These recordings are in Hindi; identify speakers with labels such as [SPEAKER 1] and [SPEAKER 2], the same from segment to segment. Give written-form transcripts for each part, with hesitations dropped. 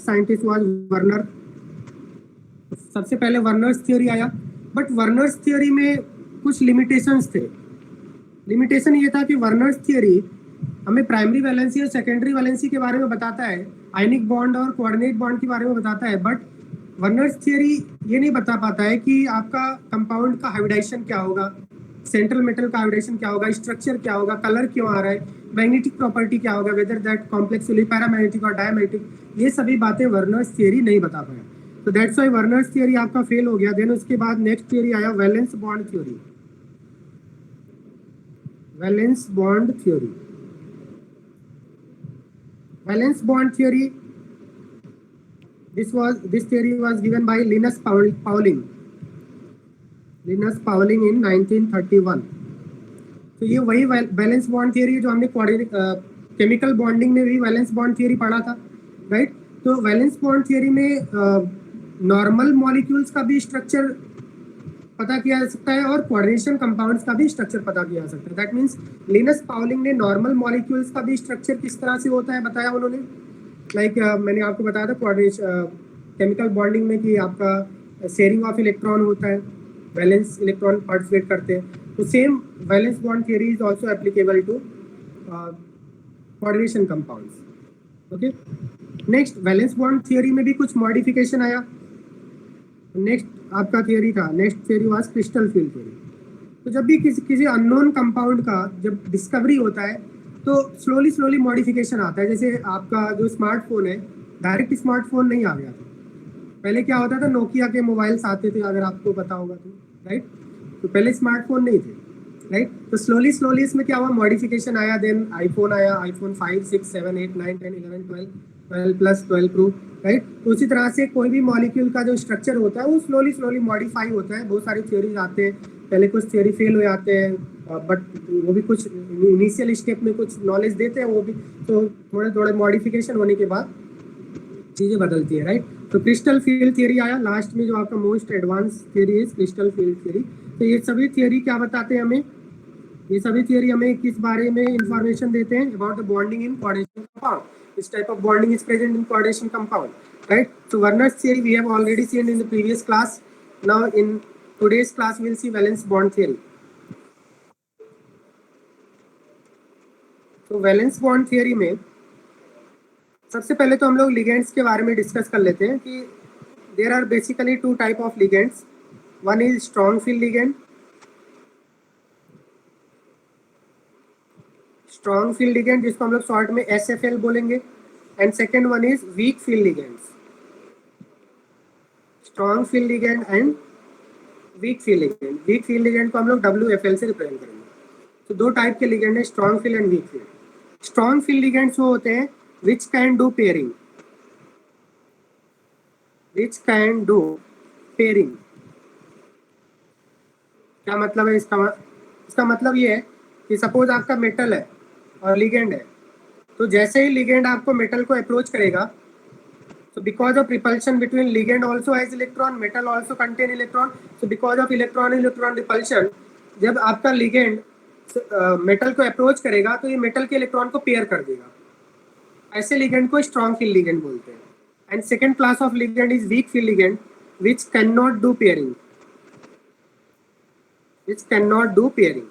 [SPEAKER 1] Scientist was Werner. सबसे पहले वर्नर्स थ्योरी आया, बट वर्नर्स थ्योरी में कुछ लिमिटेशंस थे। लिमिटेशन ये था कि वर्नर्स थ्योरी हमें प्राइमरी वैलेंसी और सेकेंडरी वैलेंसी के बारे में बताता है, आयनिक बॉन्ड और कोऑर्डिनेट बॉन्ड के बारे में बताता है, बट वर्नर्स थ्योरी ये नहीं बता पाता है कि आपका कंपाउंड का हाइब्रिडाइजेशन क्या होगा, सेंट्रल मेटल का हाइब्रिडाइजेशन क्या होगा, स्ट्रक्चर क्या होगा, कलर क्यों आ रहा है, मैग्नेटिक प्रॉपर्टी क्या होगा, whether that complex will paramagnetic और डायमैग्नेटिक, ये सभी बातें वर्नर्स थ्योरी नहीं बता पाया। तो दैट्स व्हाई वर्नर्स थ्योरी आपका फेल हो गया। देन उसके बाद नेक्स्ट थ्योरी आया valence bond theory. Valence bond theory, valence bond theory, this theory was given by Linus Pauling in 1931। तो ये वही वैलेंस बॉन्ड थ्योरी है जो हमने केमिकल बॉन्डिंग में भी वैलेंस बॉन्ड थ्योरी पढ़ा था, राइट। तो वैलेंस बॉन्ड थ्योरी में नॉर्मल मॉलिक्यूल्स का भी स्ट्रक्चर पता किया जा सकता है और कोऑर्डिनेशन कंपाउंड्स का भी स्ट्रक्चर पता किया जा सकता है। दैट मींस लिनस पाउलिंग ने नॉर्मल मॉलिक्यूल्स का भी स्ट्रक्चर किस तरह से होता है बताया उन्होंने। मैंने आपको बताया था कोऑर्डिनेशन केमिकल बॉन्डिंग में कि आपका शेयरिंग ऑफ इलेक्ट्रॉन होता है, वैलेंस इलेक्ट्रॉन पार्टिसिपेट करते हैं। तो same valence bond theory is also applicable to coordination compounds. Okay, next valence bond theory में भी कुछ मॉडिफिकेशन आया। नेक्स्ट आपका थ्योरी था, next theory was crystal field theory. तो जब भी किसी अननोन कंपाउंड का जब डिस्कवरी होता है तो स्लोली मॉडिफिकेशन आता है। जैसे आपका जो स्मार्टफोन है, डायरेक्ट स्मार्टफोन नहीं आ गया था, पहले क्या होता था, नोकिया के मोबाइल्स आते थे, अगर आपको पता होगा तो, राइट। तो पहले स्मार्टफोन नहीं थे, राइट। तो स्लोली इसमें क्या हुआ, मॉडिफिकेशन आया। देन आईफोन आया, आईफोन 5, 6, 7, 8, 9, 10, 11, 12 प्लस 12 प्रो, राइट। तो उसी तरह से कोई भी मॉलिक्यूल का जो स्ट्रक्चर होता है वो स्लोली मॉडिफाई होता है। बहुत सारी थ्योरीज आते हैं, पहले कुछ थ्योरी फेल हो जाते हैं, बट वो भी कुछ इनिशियल स्टेप में कुछ नॉलेज देते हैं वो भी, तो थोड़े मॉडिफिकेशन होने के बाद चीज़ें बदलती है, राइट। तो क्रिस्टल फील्ड थ्योरी आया लास्ट में, जो आपका most advance theory is crystal field theory. तो ये सभी थ्योरी क्या बताते हैं हमें, ये सभी थ्योरी हमें किस बारे में इंफॉर्मेशन देते हैं, about the bonding in coordination compound. This type of bonding is present in coordination compound, right? So Werner's theory we have already seen in the previous class. Now in today's class we'll see valence bond theory. तो वैलेंस बॉन्ड थियरी में सबसे पहले तो हम लोग लिगेंड्स के बारे में डिस्कस कर लेते हैं कि there are basically two type of ligands. One is strong field ligand, strong field ligand जिसको हम लोग शॉर्ट में SFL बोलेंगे, and second one is weak field ligands, strong field ligand and weak field ligand. Weak field ligand को हम लोग WFL से रिप्रेजेंट करेंगे। तो दो टाइप के लिगेंड है, strong field and weak field. Strong field ligands वो होते हैं which can do pairing, which can do pairing. क्या मतलब है इसका मतलब ये है कि सपोज आपका मेटल है और लिगेंड है, तो जैसे ही लिगेंड आपको मेटल को अप्रोच करेगा, so because of repulsion between ligand also has electron, metal also contain electron, so because of electron repulsion, जब आपका लिगेंड मेटल को अप्रोच करेगा तो ये मेटल के इलेक्ट्रॉन को पेयर कर देगा, ऐसे लिगेंड को स्ट्रॉन्ग फील्ड लिगेंड बोलते हैं। And second class of ligand is weak field ligand which can not do pairing, which can not do pairing.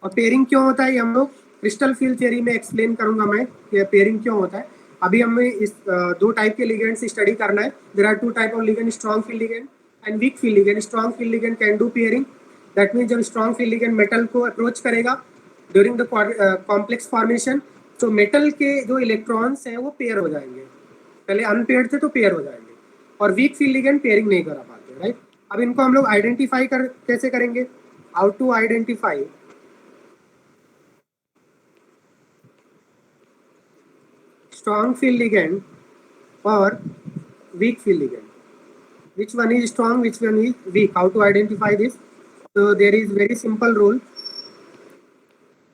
[SPEAKER 1] और पेयरिंग क्यों होता है ये हम लोग क्रिस्टल फील्ड थ्योरी में एक्सप्लेन करूंगा मैं कि पेयरिंग क्यों होता है। अभी हमें इस दो टाइप के लिगेंड्स स्टडी करना है। There are two type of ligand, strong field ligand and weak field ligand. Strong field ligand can do pairing, that mean जब स्ट्रॉन्ग फील्ड लिगेंड मेटल को अप्रोच करेगा ड्यूरिंग द कॉम्प्लेक्स फॉर्मेशन, तो मेटल के जो इलेक्ट्रॉन्स हैं वो पेयर हो जाएंगे, पहले अनपेयर्ड थे तो पेयर हो जाएंगे, और वीक फील्ड लिगेंड पेयरिंग नहीं करा पाते, राइट। अब इनको हम लोग आइडेंटिफाई कैसे करेंगे, how to identify strong field ligand or weak field ligand, which one is strong, which one is weak, how to identify this? So there is very simple rule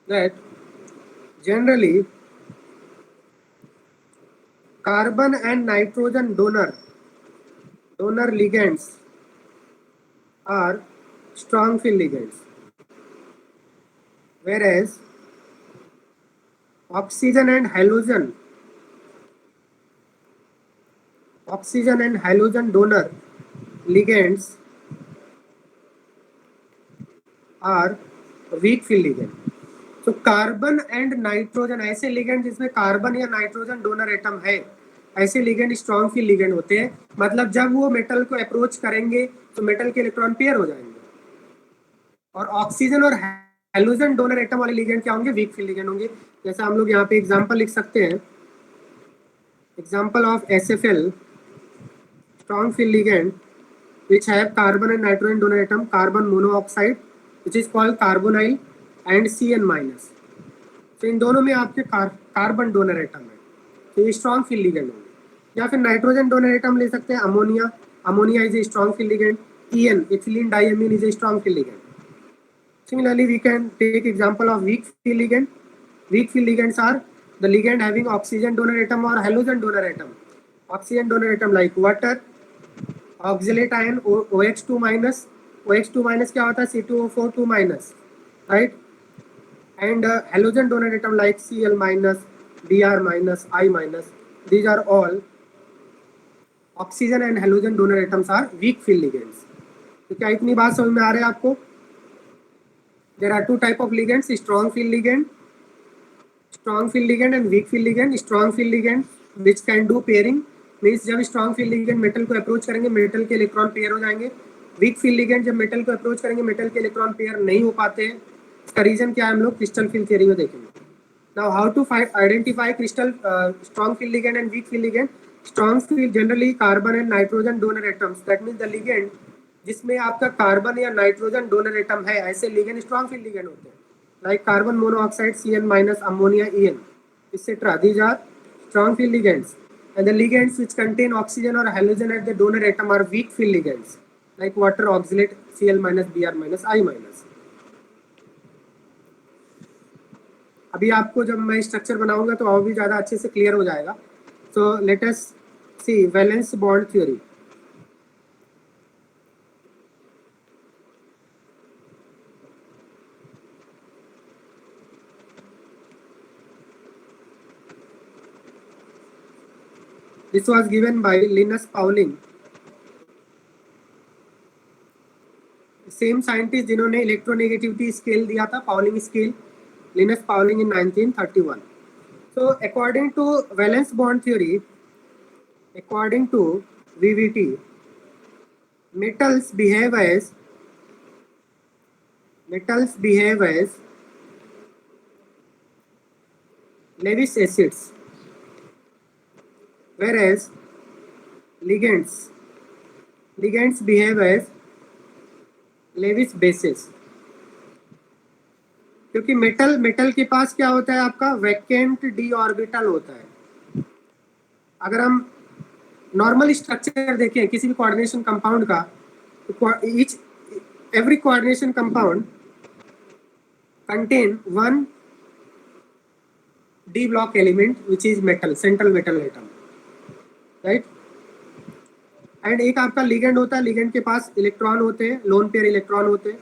[SPEAKER 1] that generally carbon and nitrogen donor ligands are strong field ligands, whereas oxygen and halogen oxygen and halogen donor ligands are weak field ligand. तो कार्बन एंड नाइट्रोजन, ऐसे लिगेंड जिसमें कार्बन या नाइट्रोजन डोनर एटम है, ऐसे लिगेंड स्ट्रॉन्ग फील्ड लिगेंड होते हैं। मतलब जब वो मेटल को अप्रोच करेंगे तो मेटल के इलेक्ट्रॉन पेयर हो जाएंगे। और ऑक्सीजन और हैलोजन डोनर एटम वाले लिगेंड क्या होंगे? वीक फील्ड लिगेंड होंगे। जैसे हम लोग यहाँ पे एग्जांपल लिख सकते हैं, example of SFL strong field ligand which have carbon and nitrogen donor atom, carbon monoxide which is called carbonyl and Cn minus। तो इन दोनों में आपके कार्बन डोनर एटम है, तो ये स्ट्रॉन्ग फील्ड लिगेंड होंगे। या फिर नाइट्रोजन डोनर एटम ले सकते हैं, ammonia, ammonia is a strong field ligand. EN ethylene diamine is a strong field ligand. Similarly, we can take example of weak field ligand. Weak field ligands are the ligand having oxygen donor atom or halogen donor atom. Oxygen donor atom like water, oxalate ion OH2 minus। OH2 minus क्या होता है? C2O4 2 minus, right? And halogen donor atom like Cl minus, Br minus, I minus. These are all oxygen and halogen donor atoms are weak field ligands। तो क्या इतनी बात समझ में आ रहा है आपको? There are two type of ligands: strong field ligand and weak field ligand। Strong field ligand which can do pairing, means जब strong field ligand मेटल को अप्रोच करेंगे मेटल के इलेक्ट्रॉन पेयर हो जाएंगे। वीक फील्ड लिगेंड जब मेटल को अप्रोच करेंगे मेटल के इलेक्ट्रॉन पेयर नहीं हो पाते हैं। इसका रीजन क्या है हम लोग क्रिस्टल फील्ड थ्योरी में देखेंगे। Now how to identify crystal strong field ligand and weak field ligand. Strong field generally carbon and nitrogen donor atoms, that means the ligand जिसमें आपका कार्बन या नाइट्रोजन डोनर एटम है, ऐसे लिगेंड स्ट्रॉन्ग फील्ड लिगेंड होते हैं। Like carbon monoxide Cn minus, ammonia En, etc. These are strong field ligands. And the ligands which contain oxygen or halogen at the donor atom are weak field ligands, like water, oxalate, Cl minus, Br minus, I minus। अभी आपको जब मैं स्ट्रक्चर बनाऊंगा तो और भी ज़्यादा अच्छे से क्लियर हो जाएगा। So let us see valence bond theory. This was given by Linus Pauling, same scientist जिन्होंने इलेक्ट्रोनेगेटिविटी स्केल दिया था, Pauling scale, Linus Pauling in 1931। So according to valence bond theory, according to VBT, metals behave as Lewis acids, whereas ligands behave as Lewis bases। क्योंकि मेटल के पास क्या होता है आपका? वैकेंट डी ऑर्बिटल होता है। अगर हम नॉर्मल स्ट्रक्चर देखें किसी भी कोऑर्डिनेशन कंपाउंड का, तो every coordination compound contain one D block element which is metal, central metal atom, right. And एक आपका लिगेंड होता है, लिगेंड के पास इलेक्ट्रॉन होते हैं, लोन पेयर इलेक्ट्रॉन होते हैं।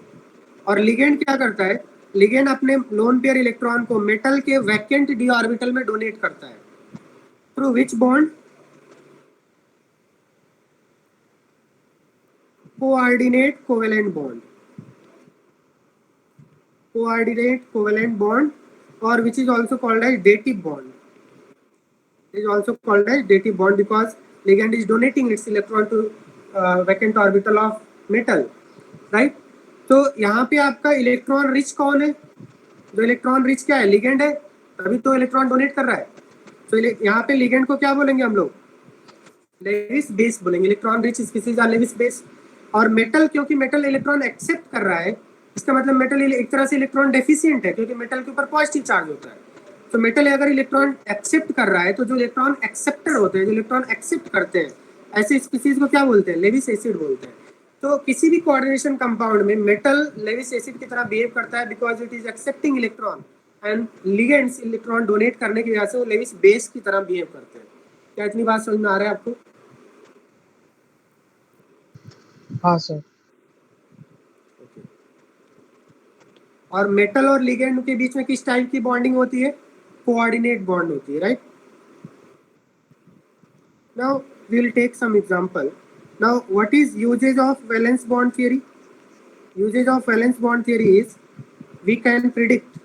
[SPEAKER 1] और लिगेंड क्या करता है? लिगेंड अपने लोन पेयर इलेक्ट्रॉन को मेटल के वैकेंट डी ऑर्बिटल में डोनेट करता है। Through which bond? Coordinate covalent bond, or which is also called as dative bond। It is also called as dative bond because ligand is donating its electron to vacant orbital of metal, right। तो यहाँ पे आपका इलेक्ट्रॉन रिच कौन है? जो इलेक्ट्रॉन रिच क्या है? लिगेंड है, तभी तो इलेक्ट्रॉन डोनेट कर रहा है। तो यहाँ पे लिगेंड को क्या बोलेंगे हम लोग? लेविस बेस बोलेंगे। Electron rich species are Lewis base. और मेटल, क्योंकि मेटल इलेक्ट्रॉन एक्सेप्ट कर रहा है, इसका मतलब मेटल एक तरह से इलेक्ट्रॉन डेफिशिएंट है, क्योंकि मेटल के ऊपर पॉजिटिव चार्ज होता है। तो मेटल अगर इलेक्ट्रॉन एक्सेप्ट कर रहा है, तो जो इलेक्ट्रॉन एक्सेप्टर होते हैं, जो इलेक्ट्रॉन एक्सेप्ट करते हैं, ऐसे स्पीसीज को क्या बोलते हैं? लेविस एसिड बोलते हैं। तो किसी भी कोऑर्डिनेशन कंपाउंड में मेटल लेविस एसिड की तरह बिहेव करता है because it is accepting electron, and ligands electron donate करने की वजह से वो लेविस बेस की तरह बिहेव करते हैं। क्या इतनी बात समझ में आ रहा है आपको?
[SPEAKER 2] हाँ सर।
[SPEAKER 1] और मेटल और लिगेंड के बीच में किस टाइप की बॉन्डिंग होती है? कोऑर्डिनेट बॉन्ड होती है, right. Now we will take some example. Now what is usage of valence bond theory? Usage of valence bond theory is we can predict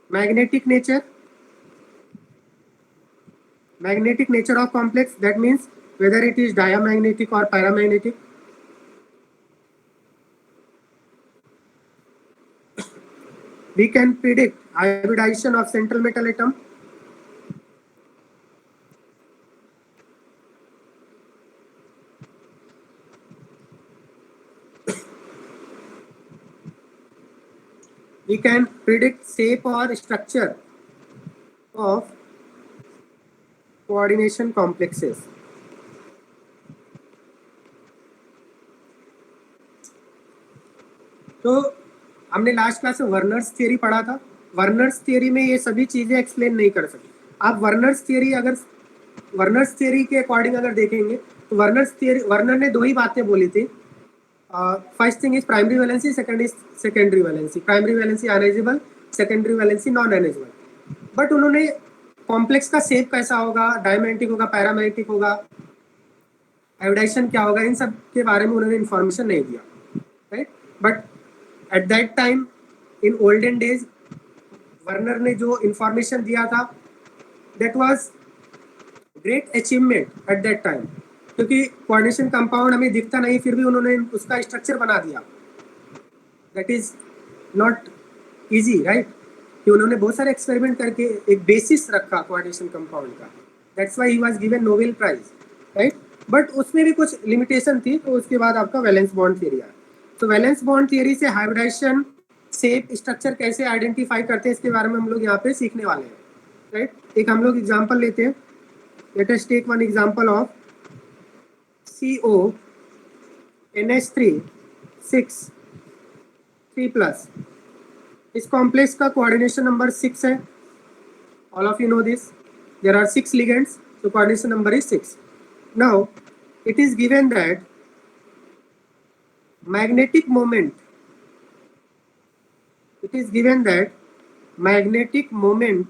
[SPEAKER 1] magnetic nature of complex. That means whether it is diamagnetic or paramagnetic. We can predict hybridization of central metal atom. We can predict shape or structure of coordination complexes. तो हमने लास्ट क्लास में वर्नर्स थियरी पढ़ा था. वर्नर्स थियरी में ये सभी चीजें एक्सप्लेन नहीं कर सकते. आप वर्नर्स थियरी के अकॉर्डिंग अगर देखेंगे तो वर्नर ने दो ही बातें बोली थी. First thing is primary valency, second is secondary valency. Primary valency ionizable, secondary valency non ionizable. But उन्होंने कॉम्प्लेक्स का शेप कैसा होगा, डायमैग्नेटिक होगा, पैरामैग्नेटिक होगा, हाइब्रिडाइजेशन क्या होगा, इन सब के बारे में उन्होंने इंफॉर्मेशन नहीं दिया. Right. But at that time in olden days Werner ने जो इंफॉर्मेशन दिया था that was great achievement at that time. क्योंकि कोऑर्डिनेशन कंपाउंड हमें दिखता नहीं, फिर भी उन्होंने उसका स्ट्रक्चर बना दिया. That is not easy, right. कि उन्होंने बहुत सारे एक्सपेरिमेंट करके एक बेसिस रखा कोऑर्डिनेशन कंपाउंड का. That's why he was given Nobel prize, right. But उसमें भी कुछ लिमिटेशन थी. तो उसके बाद आपका वैलेंस बॉन्ड थियरी आया. तो वैलेंस बॉन्ड थियरी से हाइब्रिडाइजेशन, शेप, स्ट्रक्चर कैसे आइडेंटिफाई करते हैं इसके बारे में हम लोग यहाँ पे सीखने वाले हैं. राइट. एक हम लोग एग्जाम्पल लेते हैं. Let us take one example of CO NH3 6 3+. इस कॉम्प्लेक्स का कोऑर्डिनेशन नंबर 6 है. All of you know this. There are 6 ligands, so coordination number is 6. Now it is given that magnetic moment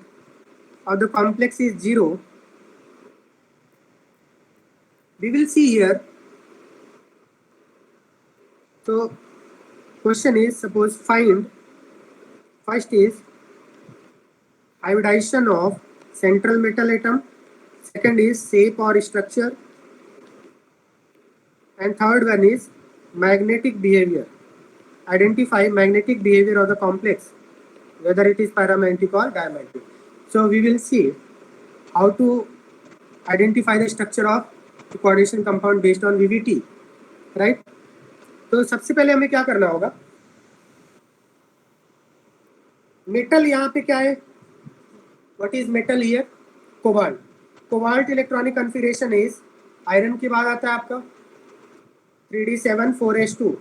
[SPEAKER 1] of the complex is 0. We will see here. So question is, suppose find, first is hybridization of central metal atom, second is shape or structure, and third one is magnetic behavior. Identify magnetic behavior of the complex, whether it is paramagnetic or diamagnetic. So we will see how to identify the structure of the coordination compound based on VVT, right? तो सबसे पहले हमें क्या करना होगा. मेटल यहाँ पे क्या है, what is metal here? Cobalt. Cobalt electronic configuration is, iron के बाद आता है आपका 3d7 4s2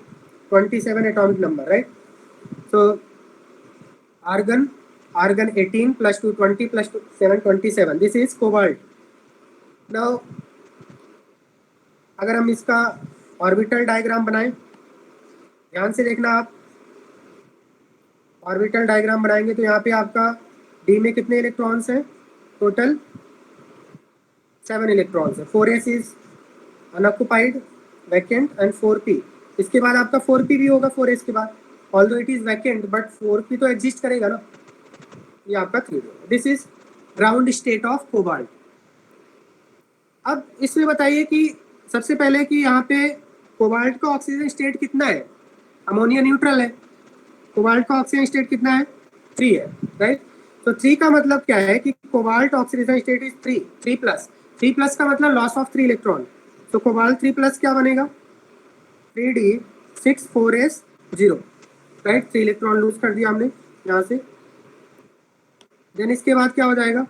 [SPEAKER 1] 27 atomic number, right. तो argon 18 + 2 20 + 2 7 27. This is cobalt. Now अगर हम इसका ऑर्बिटल डायग्राम बनाएं, ध्यान से देखना आप. ऑर्बिटल डायग्राम बनाएंगे तो यहाँ पे आपका डी में कितने इलेक्ट्रॉन्स हैं? टोटल 7 इलेक्ट्रॉन्स है. 4s is unoccupied, vacant, and 4p. इसके बाद आपका 4p भी होगा 4s के बाद. Although it is vacant but 4p तो एग्जिस्ट करेगा ना. ये आपका 3d. This is ground state of cobalt. अब इसमें बताइए कि सबसे पहले कि यहाँ पे कोबाल्ट का ऑक्सीजन स्टेट कितना है? अमोनिया न्यूट्रल है. कोबाल्ट का ऑक्सीजन स्टेट कितना है? 3 है, राइट. तो 3 का मतलब क्या है कि कोबाल्ट ऑक्सीजन स्टेट इज 3+. 3+ का मतलब लॉस ऑफ 3 इलेक्ट्रॉन. तो कोबाल्ट 3+ क्या बनेगा? 3d6 4s 0, right. 3 electron lose कर दिया हमने यहाँ से. देन इसके बाद क्या हो जाएगा?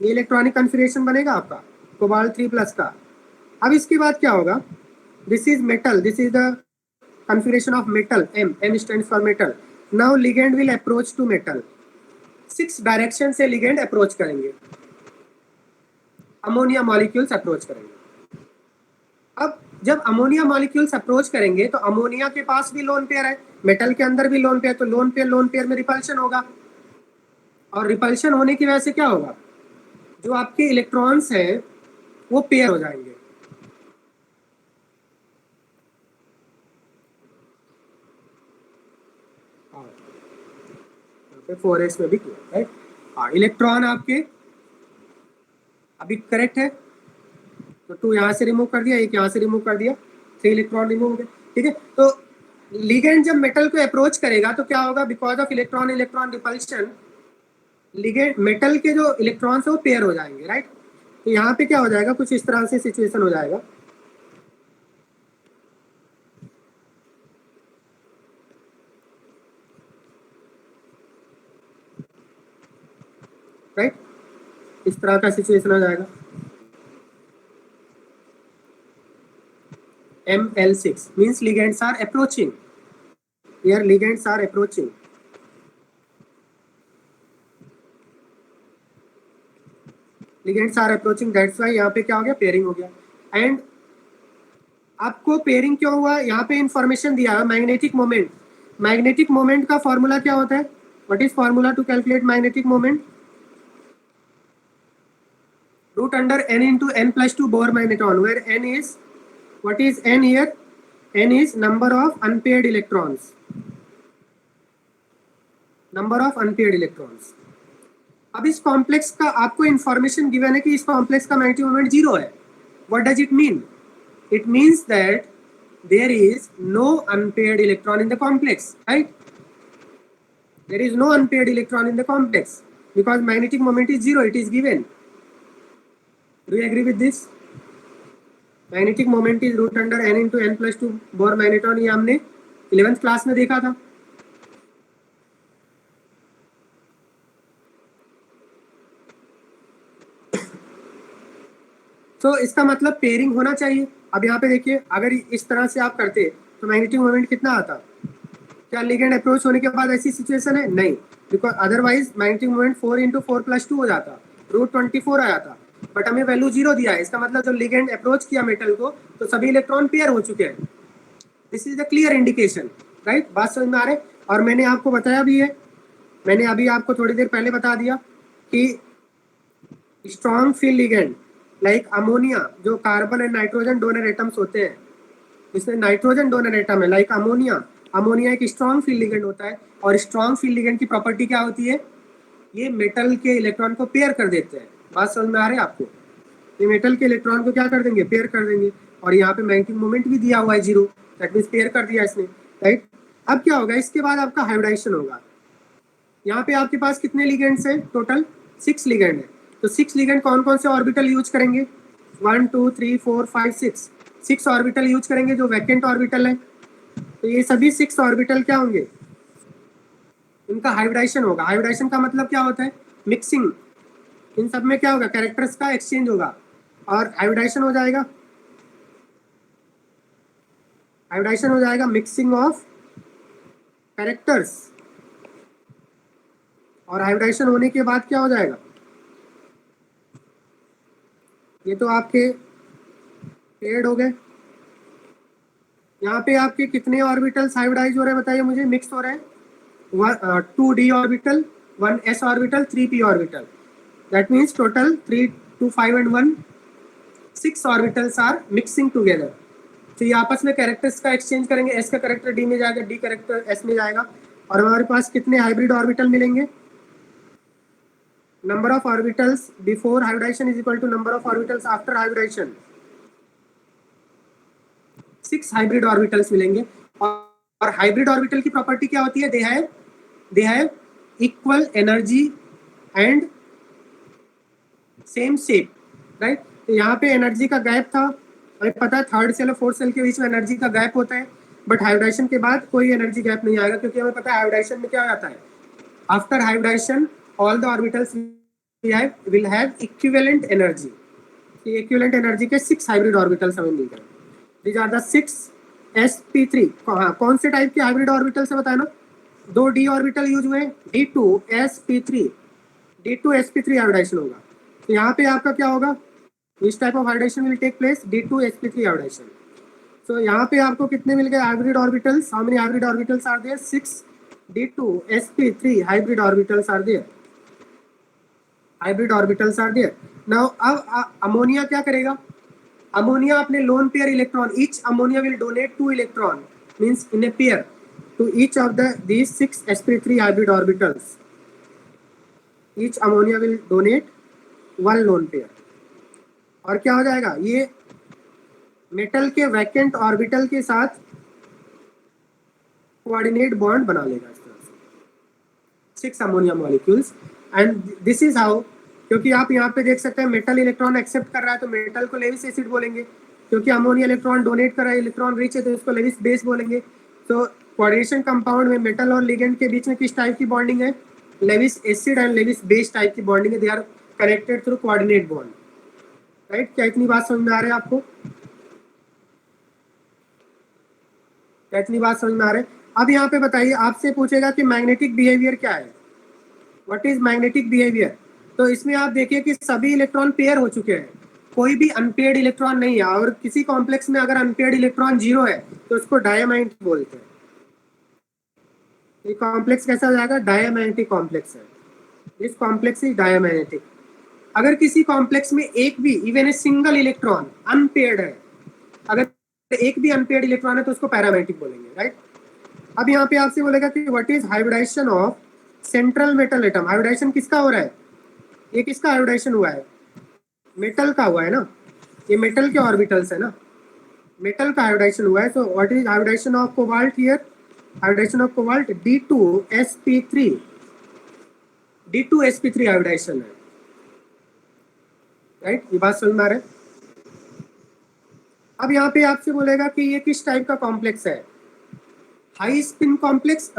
[SPEAKER 1] ये इलेक्ट्रॉनिक कॉन्फ़िगरेशन बनेगा आपका कोबाल्ट 3+ का. अब इसके बाद क्या होगा? This is metal, this is the configuration of metal. M stands for metal. Now ligand will approach to metal. 6 direction से लिगेंड अप्रोच करेंगे, अमोनिया मॉलिक्यूल्स अप्रोच करेंगे. अब जब अमोनिया मॉलिक्यूल्स अप्रोच करेंगे तो अमोनिया के पास भी लोन पेयर है, मेटल के अंदर भी लोन पेयर, तो लोन पेयर में रिपल्शन होगा, और रिपल्शन होने की वजह से क्या होगा, जो आपके इलेक्ट्रॉन्स हैं वो पेयर हो जाएंगे। पे 4s में भी किया, राइट। हाँ, इलेक्ट्रॉन आपके अभी करेक्ट है, तो 2 यहाँ से रिमूव कर दिया, एक यहाँ से रिमूव कर दिया, 3 इलेक्ट्रॉन रिमूव हो गए, ठीक है। तो लिगेंड जब मेटल को अप्रोच करेगा तो क्या होगा, because of electron repulsion, ligand metal के जो इलेक्ट्रॉन्स है वो पेयर हो जाएंगे, राइट। तो यहाँ पे क्या हो जाएगा, कुछ इस तरह से सिचुएशन हो जाएगा, राइट, इस तरह का सिचुएशन हो जाएगा। ML6 means ligands are approaching. Here ligands are approaching. Ligands are approaching. That's why यहाँ पे क्या हो गया, पेयरिंग हो गया। एंड आपको पेयरिंग क्यों हुआ, यहाँ पे इंफॉर्मेशन दिया है मैग्नेटिक मोमेंट। मैग्नेटिक मोमेंट का फॉर्मूला क्या होता है, what is formula to calculate magnetic moment? Root under n into n+2 Bohr magneton, where n is, what is n here? n is number of unpaired electrons, number of unpaired electrons. अब इस कॉम्प्लेक्स का आपको इंफॉर्मेशन गिवन है कि इस कॉम्प्लेक्स का मैग्नेटिक मोमेंट 0 है। What does it mean? It means that there is no unpaired electron in the complex, right. There is no unpaired electron in the complex because magnetic moment is 0, it is given. Do you agree with this? Magnetic moment is root under n into n+2 Bohr magneton, ये हमने 11th क्लास में देखा था। तो इसका मतलब पेयरिंग होना चाहिए। अब यहाँ पे देखिए, अगर इस तरह से आप करते तो मैग्नेटिक मोमेंट कितना आता? क्या लिगेंड अप्रोच होने के बाद ऐसी सिचुएशन है? नहीं, because otherwise magnetic moment 4 into 4+2 हो जाता, √24 आ जाता, बट हमें वैल्यू 0 दिया है। इसका मतलब जब लिगेंड अप्रोच किया मेटल को तो सभी इलेक्ट्रॉन पेयर हो चुके हैं। This is the clear indication, right. बात समझ में आ रही? और मैंने आपको बताया भी है, मैंने अभी आपको थोड़ी देर पहले बता दिया कि strong field ligand like ammonia, जो carbon and nitrogen donor atoms होते हैं, इसमें नाइट्रोजन डोनर एटम है, लाइक अमोनिया। अमोनिया एक स्ट्रॉन्ग फील्ड लिगेंड होता है, और स्ट्रॉन्ग फील्ड लिगेंड की प्रॉपर्टी क्या होती है, ये मेटल के इलेक्ट्रॉन को पेयर कर देते हैं। बात समझ में आ रही है आपको? ये मेटल के इलेक्ट्रॉन को क्या कर देंगे, पेयर कर देंगे। और यहाँ पे मैग्नेटिक मोमेंट भी दिया हुआ है 0, दैट मीन्स पेयर कर दिया इसने, राइट। अब क्या होगा, इसके बाद आपका हाइब्रिडाइजेशन होगा। यहाँ पे आपके पास कितने लिगेंड्स हैं? टोटल 6 लिगेंड है। तो 6 लिगेंड कौन कौन से ऑर्बिटल यूज करेंगे? 1 2 3 4 5 6 ऑर्बिटल यूज करेंगे जो वैकेंट ऑर्बिटल है। तो ये सभी 6 ऑर्बिटल क्या होंगे, इनका हाइब्रिडाइजेशन होगा। हाइब्रिडाइजेशन का मतलब क्या होता है? मिक्सिंग। इन सब में क्या होगा, कैरेक्टर्स का एक्सचेंज होगा और हाइब्रिडाइजेशन हो जाएगा। हाइब्रिडाइजेशन हो जाएगा मिक्सिंग ऑफ कैरेक्टर्स, और हाइब्रिडाइजेशन होने के बाद क्या हो जाएगा, ये तो आपके पेड हो गए। यहाँ पे आपके कितने ऑर्बिटल्स हाइब्रिडाइज हो रहे हैं बताइए मुझे, मिक्स हो रहे हैं? 2d orbital, 1s orbital, 3p orbital, that means total 3 2 5 and 1 6 orbitals are mixing together. तो ये आपस में कैरेक्टर्स का एक्सचेंज करेंगे, s का कैरेक्टर d में जाएगा, d कैरेक्टर s में जाएगा, और हमारे पास कितने हाइब्रिड ऑर्बिटल मिलेंगे? Number of orbitals before hybridization is equal to number of orbitals after hybridization. 6 hybrid orbitals मिलेंगे। और हाइब्रिड ऑर्बिटल की प्रॉपर्टी क्या होती है? They have equal energy and same shape, right. तो यहाँ पे एनर्जी का गैप था, हमें पता है थर्ड सेल और फोर्थ सेल के बीच में एनर्जी का गैप होता है, बट हाइब्रिडाइजेशन के बाद कोई एनर्जी गैप नहीं आएगा, क्योंकि हमें पता है हाइब्रिडाइजेशन में क्या हो जाता है, after hybridization all the orbitals will have equivalent energy. Equivalent energy के 6 हाइब्रिड ऑर्बिटल्स हमें मिल गए। These are the 6 sp3। हाँ, कौन से टाइप के हाइब्रिड ऑर्बिटल से बताया ना, 2 d ऑर्बिटल यूज हुए, d2sp3 हाइब्रिडाइजेशन होगा। तो यहाँ पे आपका क्या होगा, इस type of hybridization will take place, d2sp3 hybridization. तो यहाँ पे आपको कितने मिल गए hybrid orbitals? How many hybrid orbitals are there? 6d2sp3 hybrid orbitals are there, hybrid orbitals are there. Now अब अमोनिया क्या करेगा? अमोनिया अपने lone pair electron, each ammonia will donate 2 electron means in a pair to each of these 6 sp3 hybrid orbitals. Each ammonia will donate 1 lone pair। और क्या हो जाएगा? ये मेटल के वैकेंट ऑर्बिटल के साथ कोऑर्डिनेट बॉन्ड बना लेगा इस तरह से 6 ammonia molecules. And this is how, क्योंकि आप यहाँ पे देख सकते हैं मेटल इलेक्ट्रॉन एक्सेप्ट कर रहा है तो मेटल को लेविस एसिड बोलेंगे, क्योंकि अमोनिया इलेक्ट्रॉन डोनेट कर रहा है, इलेक्ट्रॉन रिच है तो इसको लेविस बेस बोलेंगे। तो कोऑर्डिनेशन कंपाउंड में मेटल और लिगेंड के बीच में किस टाइप की बॉन्डिंग है? Lewis acid and Lewis base type की बॉन्डिंग है। They are connected through coordinate bond, right? क्या इतनी बात समझ में आ रही है आपको? क्या इतनी बात समझ में आ रही है? अब यहाँ पे बताइए, आपसे पूछेगा कि मैग्नेटिक बिहेवियर क्या है, व्हाट इज मैग्नेटिक बिहेवियर। तो इसमें आप देखिए कि सभी इलेक्ट्रॉन पेयर हो चुके हैं, कोई भी अनपेयर्ड इलेक्ट्रॉन नहीं है। और किसी कॉम्प्लेक्स में अगर अनपेयर्ड इलेक्ट्रॉन 0 है तो उसको डायमैग्नेटिक बोलते हैं। ये कॉम्प्लेक्स कैसा हो जाएगा? डायमैग्नेटिक कॉम्प्लेक्स है। This complex is diamagnetic. अगर किसी कॉम्प्लेक्स में एक भी even a single electron unpaired है, अगर एक भी अनपेयर्ड इलेक्ट्रॉन है तो उसको पैरामैग्नेटिक बोलेंगे, राइट? अब यहाँ पे आपसे बोलेगा कि what is hybridization of central metal atom. Hybridization किसका हो रहा है? ये किसका हाइब्रिडाइजेशन हुआ है? मेटल का हुआ है ना, ये मेटल के ऑर्बिटल्स है ना, मेटल का हाइब्रिडाइजेशन हुआ है। So what is hybridization of cobalt here? Hybridization of cobalt D2sp3, D2sp3 hybridization है, राइट? ये बात समझ में आ रहा है? अब यहाँ पे आपसे बोलेगा कि ये किस टाइप का कॉम्प्लेक्स है? High spin complex,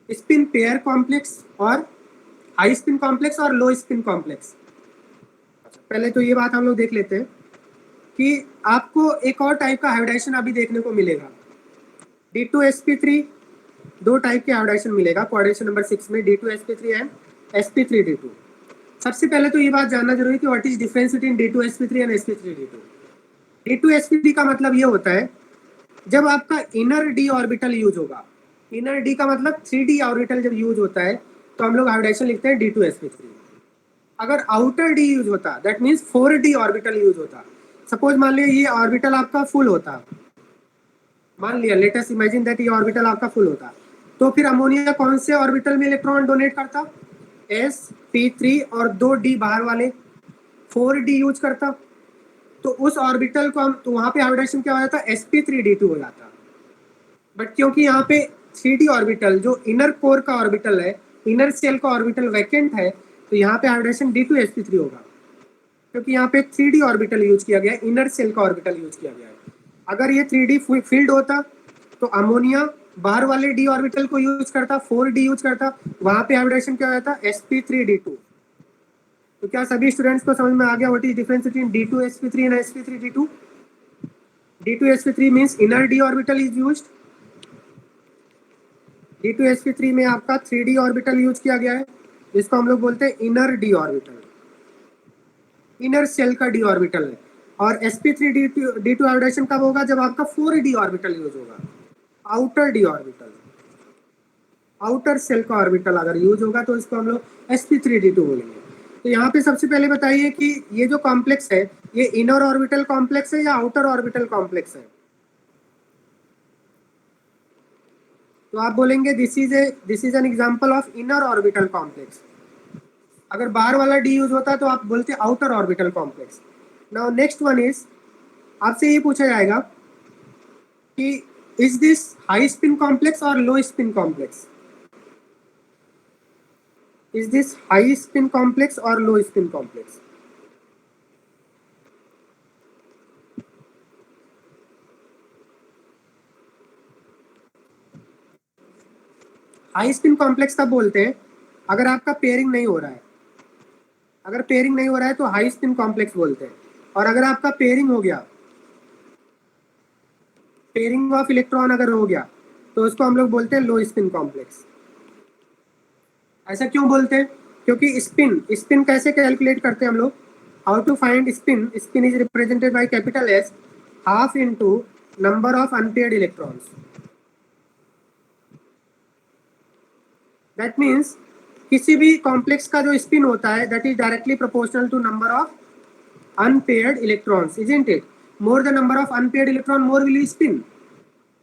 [SPEAKER 1] spin pair complex, और हाई स्पिन कॉम्प्लेक्स और लो स्पिन कॉम्प्लेक्स। पहले तो ये बात हम लोग देख लेते हैं कि आपको एक और टाइप का हाइब्रिडाइजेशन अभी देखने को मिलेगा। D2sp3 दो टाइप के हाइब्रिडाइजेशन मिलेगा कोऑर्डिनेशन नंबर 6 में, D2sp3 एंड sp3d2। सबसे पहले तो ये बात जानना जरूरी है कि what is difference between D2sp3 and sp3d2। D2sp3 का मतलब ये होता है जब आपका इनर डी ऑर्बिटल यूज होगा। इनर डी का मतलब 3d ऑर्बिटल जब यूज होता है तो हम लोग हाइब्रिडाइजेशन लिखते हैं D2sp3। अगर आउटर डी यूज होता that means 4d orbital use होता। सपोज मान लिया ये ऑर्बिटल आपका फुल होता, मान लिया लेट अस इमेजिन दैट ये ऑर्बिटल आपका फुल होता, तो फिर अमोनिया कौन से ऑर्बिटल में इलेक्ट्रॉन डोनेट करता? sp3, और 2d बाहर वाले 4d यूज करता। तो उस ऑर्बिटल को हम, तो वहां पे हाइब्रिडाइजेशन क्या हो जाता? sp3d2 हो जाता। बट क्योंकि यहाँ पे 3d ऑर्बिटल जो इनर कोर का ऑर्बिटल है, इनर सेल का ऑर्बिटल वैकेंट है, तो यहाँ पे हाइब्रिडेशन D2sp3 होगा, क्योंकि यहाँ पे 3d ऑर्बिटल यूज किया गया है, इनर सेल का ऑर्बिटल यूज किया गया है। अगर ये 3d फील्ड होता तो अमोनिया बाहर वाले d ऑर्बिटल को यूज करता, 4d यूज करता, वहां पे हाइब्रिडेशन क्या हो जाता? sp3d2। तो क्या सभी स्टूडेंट्स को समझ में आ गया what is difference between D2sp3 and sp3d2? D2sp3 means inner d orbital is used. D2sp3 में आपका 3d ऑर्बिटल यूज किया गया है, जिसको हम लोग बोलते हैं inner d orbital, inner shell का d ऑर्बिटल है। और sp3d2 हाइब्रिडेशन कब होगा? जब आपका 4d ऑर्बिटल यूज होगा, outer d orbital, outer shell का ऑर्बिटल अगर यूज होगा तो इसको हम लोग sp3d2 बोलेंगे। तो यहाँ पे सबसे पहले बताइए कि ये जो कॉम्प्लेक्स है ये इनर ऑर्बिटल कॉम्प्लेक्स है या आउटर ऑर्बिटल कॉम्प्लेक्स है? तो आप बोलेंगे this is an example of inner orbital complex. अगर बाहर वाला डी यूज होता तो आप बोलते outer orbital complex. Now next one is, आपसे ये पूछा जाएगा कि is this high spin complex और low spin complex? Is this high spin complex और low spin complex? High spin complex तब बोलते हैं अगर आपका पेयरिंग नहीं हो रहा है। अगर पेयरिंग नहीं हो रहा है तो हाई स्पिन कॉम्प्लेक्स बोलते हैं। और अगर आपका पेयरिंग हो गया, पेयरिंग ऑफ इलेक्ट्रॉन अगर हो गया तो उसको हम लोग बोलते हैं लो स्पिन कॉम्प्लेक्स। ऐसा क्यों बोलते हैं? क्योंकि स्पिन कैसे कैलकुलेट करते हैं हम लोग? How to find spin? Spin is represented by capital S half into number of unpaired electrons. That means किसी भी कॉम्प्लेक्स का जो स्पिन होता है that is directly proportional to number of unpaired electrons, isn't it? More the number of unpaired electron more will spin,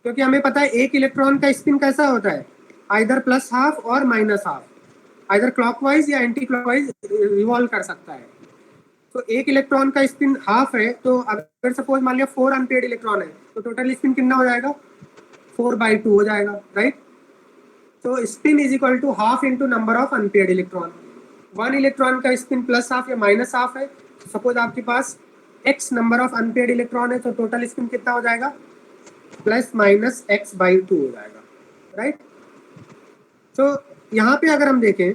[SPEAKER 1] क्योंकि हमें पता है एक इलेक्ट्रॉन का स्पिन कैसा होता है, आइदर प्लस हाफ और माइनस हाफ, आइदर क्लॉकवाइज या एंटी क्लॉकवाइज रिवॉल्व कर सकता है। तो एक इलेक्ट्रॉन का स्पिन हाफ है, तो अगर सपोज मान लिया 4 अनपेयर्ड इलेक्ट्रॉन है तो टोटल स्पिन कितना हो जाएगा, 4/2 हो जाएगा, राइट? तो spin is equal to half into number of unpaired electron. 1 electron का स्पिन प्लस हाफ या माइनस हाफ है, सपोज आपके पास x number of unpaired electron है, तो टोटल स्पिन कितना हो जाएगा, प्लस माइनस x/2 हो जाएगा, राइट? तो यहाँ पे अगर हम देखें,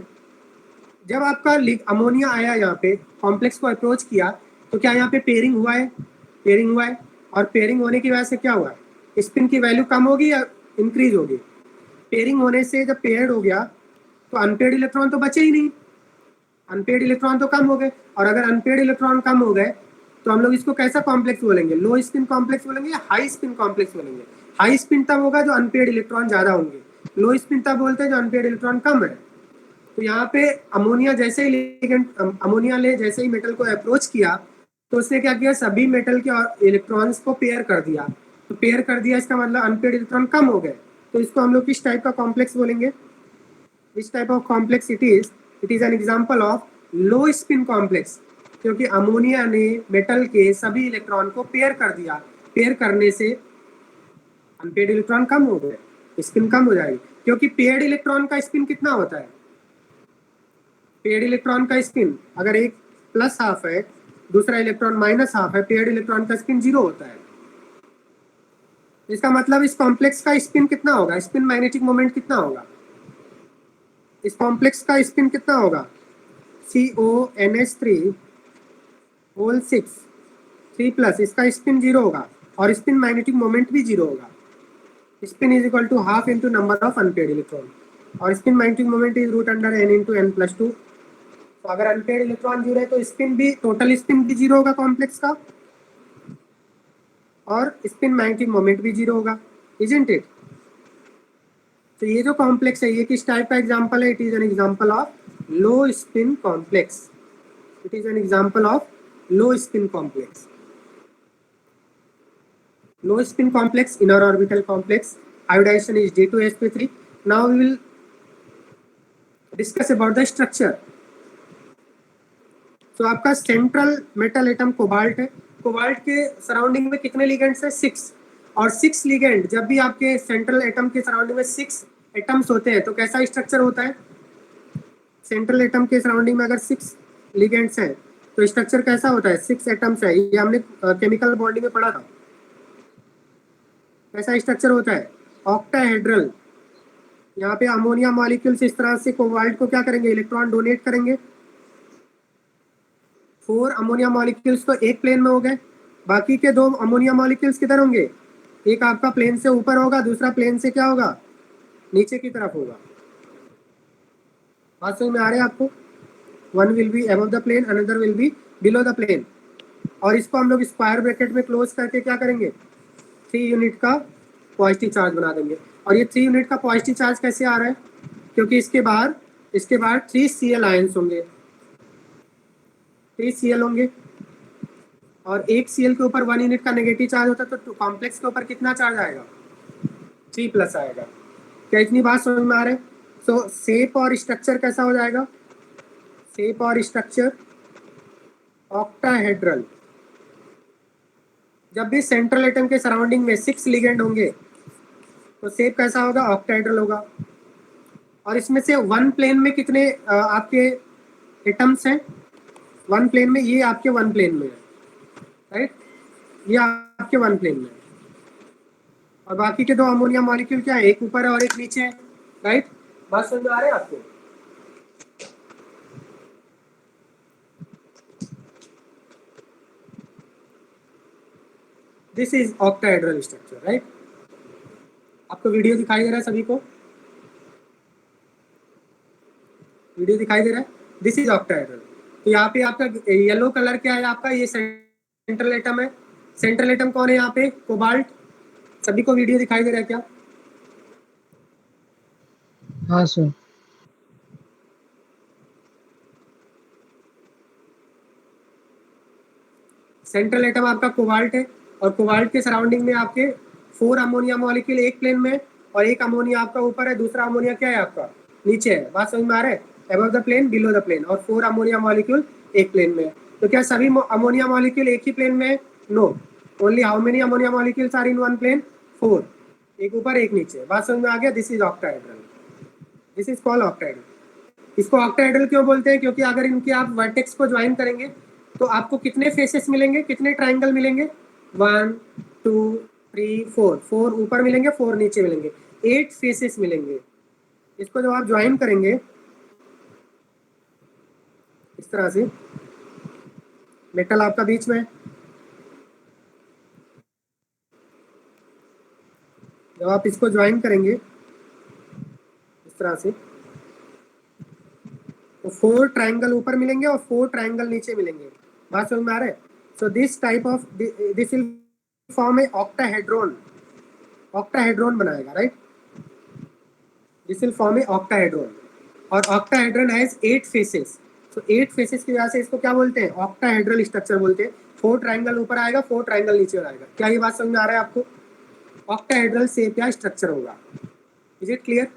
[SPEAKER 1] जब आपका अमोनिया आया यहाँ पे कॉम्प्लेक्स को अप्रोच किया, तो क्या यहाँ पे पेयरिंग हुआ है? पेयरिंग हुआ है, और पेयरिंग होने की वजह से क्या हुआ, स्पिन की वैल्यू कम होगी या इंक्रीज होगी? पेयरिंग होने से जब पेयर्ड हो गया तो अनपेयर्ड इलेक्ट्रॉन तो बचे ही नहीं, अनपेयर्ड इलेक्ट्रॉन तो कम हो गए, और अगर अनपेयर्ड इलेक्ट्रॉन कम हो गए तो हम लोग इसको कैसा कॉम्प्लेक्स बोलेंगे, लो स्पिन कॉम्प्लेक्स बोलेंगे या हाई स्पिन कॉम्प्लेक्स बोलेंगे? हाई स्पिन तब होगा जो अनपेयर्ड इलेक्ट्रॉन ज्यादा होंगे, लो स्पिन तब बोलते हैं जो अनपेयर्ड इलेक्ट्रॉन कम है। तो यहाँ पे अमोनिया जैसे ही अमोनिया ले जैसे ही मेटल को अप्रोच किया, तो उसने क्या किया, सभी मेटल के इलेक्ट्रॉन्स को पेयर कर दिया। तो पेयर कर दिया इसका मतलब अनपेयर्ड इलेक्ट्रॉन कम हो गए, तो इसको हम लोग किस टाइप का कॉम्प्लेक्स बोलेंगे? Which type of complex it is an example of low spin complex, क्योंकि अमोनिया ने मेटल के सभी इलेक्ट्रॉन को पेयर कर दिया। पेयर करने से अनपेयर्ड इलेक्ट्रॉन कम हो गए, स्पिन कम हो जाएगी, क्योंकि पेयर्ड इलेक्ट्रॉन का स्पिन कितना होता है? पेयर्ड इलेक्ट्रॉन का स्पिन अगर एक प्लस हाफ है, दूसरा इलेक्ट्रॉन माइनस हाफ है, पेयर्ड इलेक्ट्रॉन का स्पिन 0 होता है। इसका मतलब इस कॉम्प्लेक्स का स्पिन कितना होगा, स्पिन मैग्नेटिक मोमेंट कितना होगा, इस कॉम्प्लेक्स का स्पिन कितना होगा, CONH3 होल 6 3+, इसका स्पिन 0 होगा और स्पिन मैग्नेटिक मोमेंट भी 0 होगा। Spin is equal to half into number of unpaired electron, और spin magnetic moment is √n into n+2। तो अगर अनपेयर्ड इलेक्ट्रॉन 0 है तो स्पिन भी, टोटल स्पिन भी 0 होगा कॉम्प्लेक्स का, और स्पिन मैग्नेटिक मोमेंट भी 0 होगा, इजंट इट? तो ये जो कॉम्प्लेक्स है ये किस टाइप का एग्जांपल है? It is an example of low spin complex. It is an example of low spin complex. Low spin complex, inner orbital complex, iodization is D2sp3. Now we will discuss about the structure. तो आपका सेंट्रल मेटल एटम कोबाल्ट है, कोबाल्ट के सराउंडिंग में कितने लिगेंड्स है? 6, और 6 लिगेंड, जब भी आपके सेंट्रल एटम के सराउंडिंग में 6 एटम्स होते हैं तो कैसा स्ट्रक्चर होता है? सेंट्रल एटम के सराउंडिंग में अगर 6 लिगेंड्स हैं तो स्ट्रक्चर कैसा होता है? 6 एटम्स है, ये हमने केमिकल बॉन्डिंग में पढ़ा था। कैसा स्ट्रक्चर होता है? ऑक्टाहेड्रल। यहाँ पे अमोनिया मॉलिक्यूल्स इस तरह से कोबाल्ट को क्या करेंगे, इलेक्ट्रॉन डोनेट करेंगे। 4 अमोनिया मॉलिक्यूल्स तो एक प्लेन में हो गए, बाकी के 2 अमोनिया मॉलिक्यूल्स किधर होंगे? एक आपका प्लेन से ऊपर होगा, दूसरा प्लेन से क्या होगा, नीचे की तरफ होगा। बात समझ में आ रही है आपको? One will be above the plane, another will be below the plane, और इसको हम लोग स्क्वायर ब्रैकेट में क्लोज करके क्या करेंगे, 3 यूनिट का पॉजिटिव चार्ज बना देंगे। और ये 3 यूनिट का पॉजिटिव चार्ज कैसे आ रहा है? क्योंकि इसके बाद 3 Cl आयंस होंगे, 3 Cl होंगे, और एक Cl के ऊपर 1 यूनिट का नेगेटिव चार्ज होता है, तो कॉम्प्लेक्स के ऊपर कितना चार्ज आएगा? 3+ आएगा। क्या इतनी बात समझ में आ रहा है? सो शेप और स्ट्रक्चर कैसा हो जाएगा? शेप और स्ट्रक्चर ऑक्टाहेड्रल। जब भी सेंट्रल एटम के सराउंडिंग में 6 लिगेंड होंगे तो शेप कैसा होगा? ऑक्टाहेड्रल होगा। और इसमें से 1 प्लेन में कितने आपके एटम्स हैं? 1 प्लेन में, ये आपके 1 प्लेन में है, राइट? ये आपके 1 प्लेन में है, और बाकी के 2 अमोनिया मॉलिक्यूल क्या है, एक ऊपर है और एक नीचे है, राइट? बात समझ में आ रहे हैं आपको? This is octahedral structure, right? आपको वीडियो दिखाई दे रहा है सभी को? वीडियो दिखाई दे रहा है? This is octahedral. तो यहाँ पे आपका येलो कलर क्या है? आपका ये सेंट्रल एटम है, सेंट्रल एटम कौन है यहाँ पे? कोबाल्ट। सभी को वीडियो दिखाई दे रहा है क्या?
[SPEAKER 2] हाँ सर।
[SPEAKER 1] सेंट्रल एटम आपका कोबाल्ट है और कोबाल्ट के सराउंडिंग में आपके 4 अमोनिया मॉलिक्यूल एक प्लेन में और एक अमोनिया आपका ऊपर है, दूसरा अमोनिया क्या है आपका? नीचे है। बात समझ में आ रहा है? Above the plane, below the plane, और 4 अमोनिया मॉलिक्यूल एक प्लेन में है। तो क्या सभी अमोनिया मॉलिक्यूल एक ही प्लेन में है? No. Only how many ammonia molecules are in one plane? 4। एक ऊपर एक नीचे। बात समझ में आ गया? This is octahedral. This is called octahedral. इसको ऑक्टाहेड्रल क्यों बोलते हैं? क्योंकि अगर इनके आप वर्टेक्स को ज्वाइन करेंगे तो आपको कितने फेसेस मिलेंगे, कितने ट्राइंगल मिलेंगे? 1 2 3 4। 4 ऊपर मिलेंगे, 4 नीचे मिलेंगे, 8 फेसेस मिलेंगे। इसको जब आप ज्वाइन करेंगे इस तरह से, मेटल आपका बीच में है, जब आप इसको ज्वाइन करेंगे इस तरह से तो 4 ट्राइंगल ऊपर मिलेंगे और 4 ट्राइंगल नीचे मिलेंगे। बात समझ में आ रहा है? So this type of, this will form a octahedron. Octahedron बनाएगा, राइट? This will form a octahedron और octahedron has 8 faces. So 8 faces की वजह से इसको क्या बोलते हैं? ऑक्टाहेड्रल स्ट्रक्चर बोलते हैं। 4 ट्राइंगल ऊपर आएगा, 4 ट्राइंगल नीचे आएगा। क्या ये बात समझ में आ रहा है आपको? ऑक्टाहेड्रल शेप या स्ट्रक्चर होगा। Is it clear?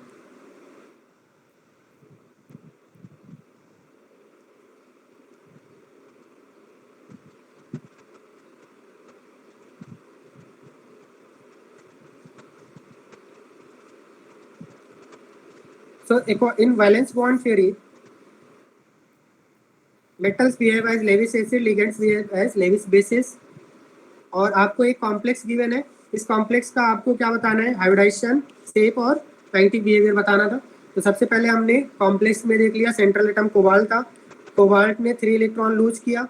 [SPEAKER 1] So in valence bond theory, metals behave as Lewis acid, ligands behave as Lewis bases। और आपको एक कॉम्प्लेक्स गिवन है, इस कॉम्प्लेक्स का आपको क्या बताना है? हाइब्रिडाइजेशन, शेप और काइनेटिक बिहेवियर बताना था। तो सबसे पहले हमने कॉम्प्लेक्स में देख लिया, सेंट्रल एटम कोबाल्ट था, कोबाल्ट ने 3 इलेक्ट्रॉन लूज किया,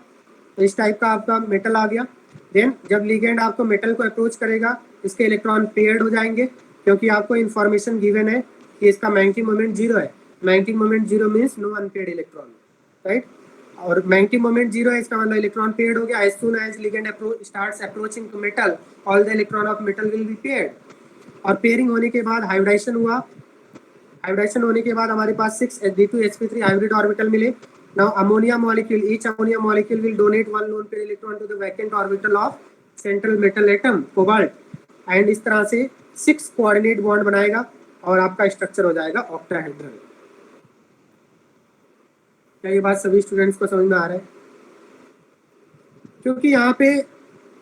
[SPEAKER 1] तो इस टाइप का आपका मेटल आ गया। देन जब लिगेंड आपको मेटल को अप्रोच करेगा, इसके इलेक्ट्रॉन पेयर्ड हो जाएंगे, क्योंकि आपको इन्फॉर्मेशन गिवन है कि इसका मैग्नेटिक मोमेंट 0 है। Magnetic moment 0 means no unpaired electron, right? और मैग्नेटिक मोमेंट 0 है, इसका मतलब इलेक्ट्रॉन पेयर्ड हो गया। As soon as ligand starts approaching to metal, all the electron of metal will be paired. और पेयरिंग होने के बाद हाइब्रिडाइजेशन हुआ। हाइब्रिडाइजेशन होने के बाद हमारे पास 6 D2sp3 हाइब्रिड ऑर्बिटल मिले। Now ammonia molecule, each ammonia molecule will donate 1 lone pair electron to the vacant orbital of central metal atom cobalt, and इस तरह से 6 कोऑर्डिनेट बॉन्ड बनाएगा और आपका स्ट्रक्चर हो जाएगा ऑक्टाहेड्रल। क्या ये बात सभी स्टूडेंट्स को समझ में आ रहा है? क्योंकि यहाँ पे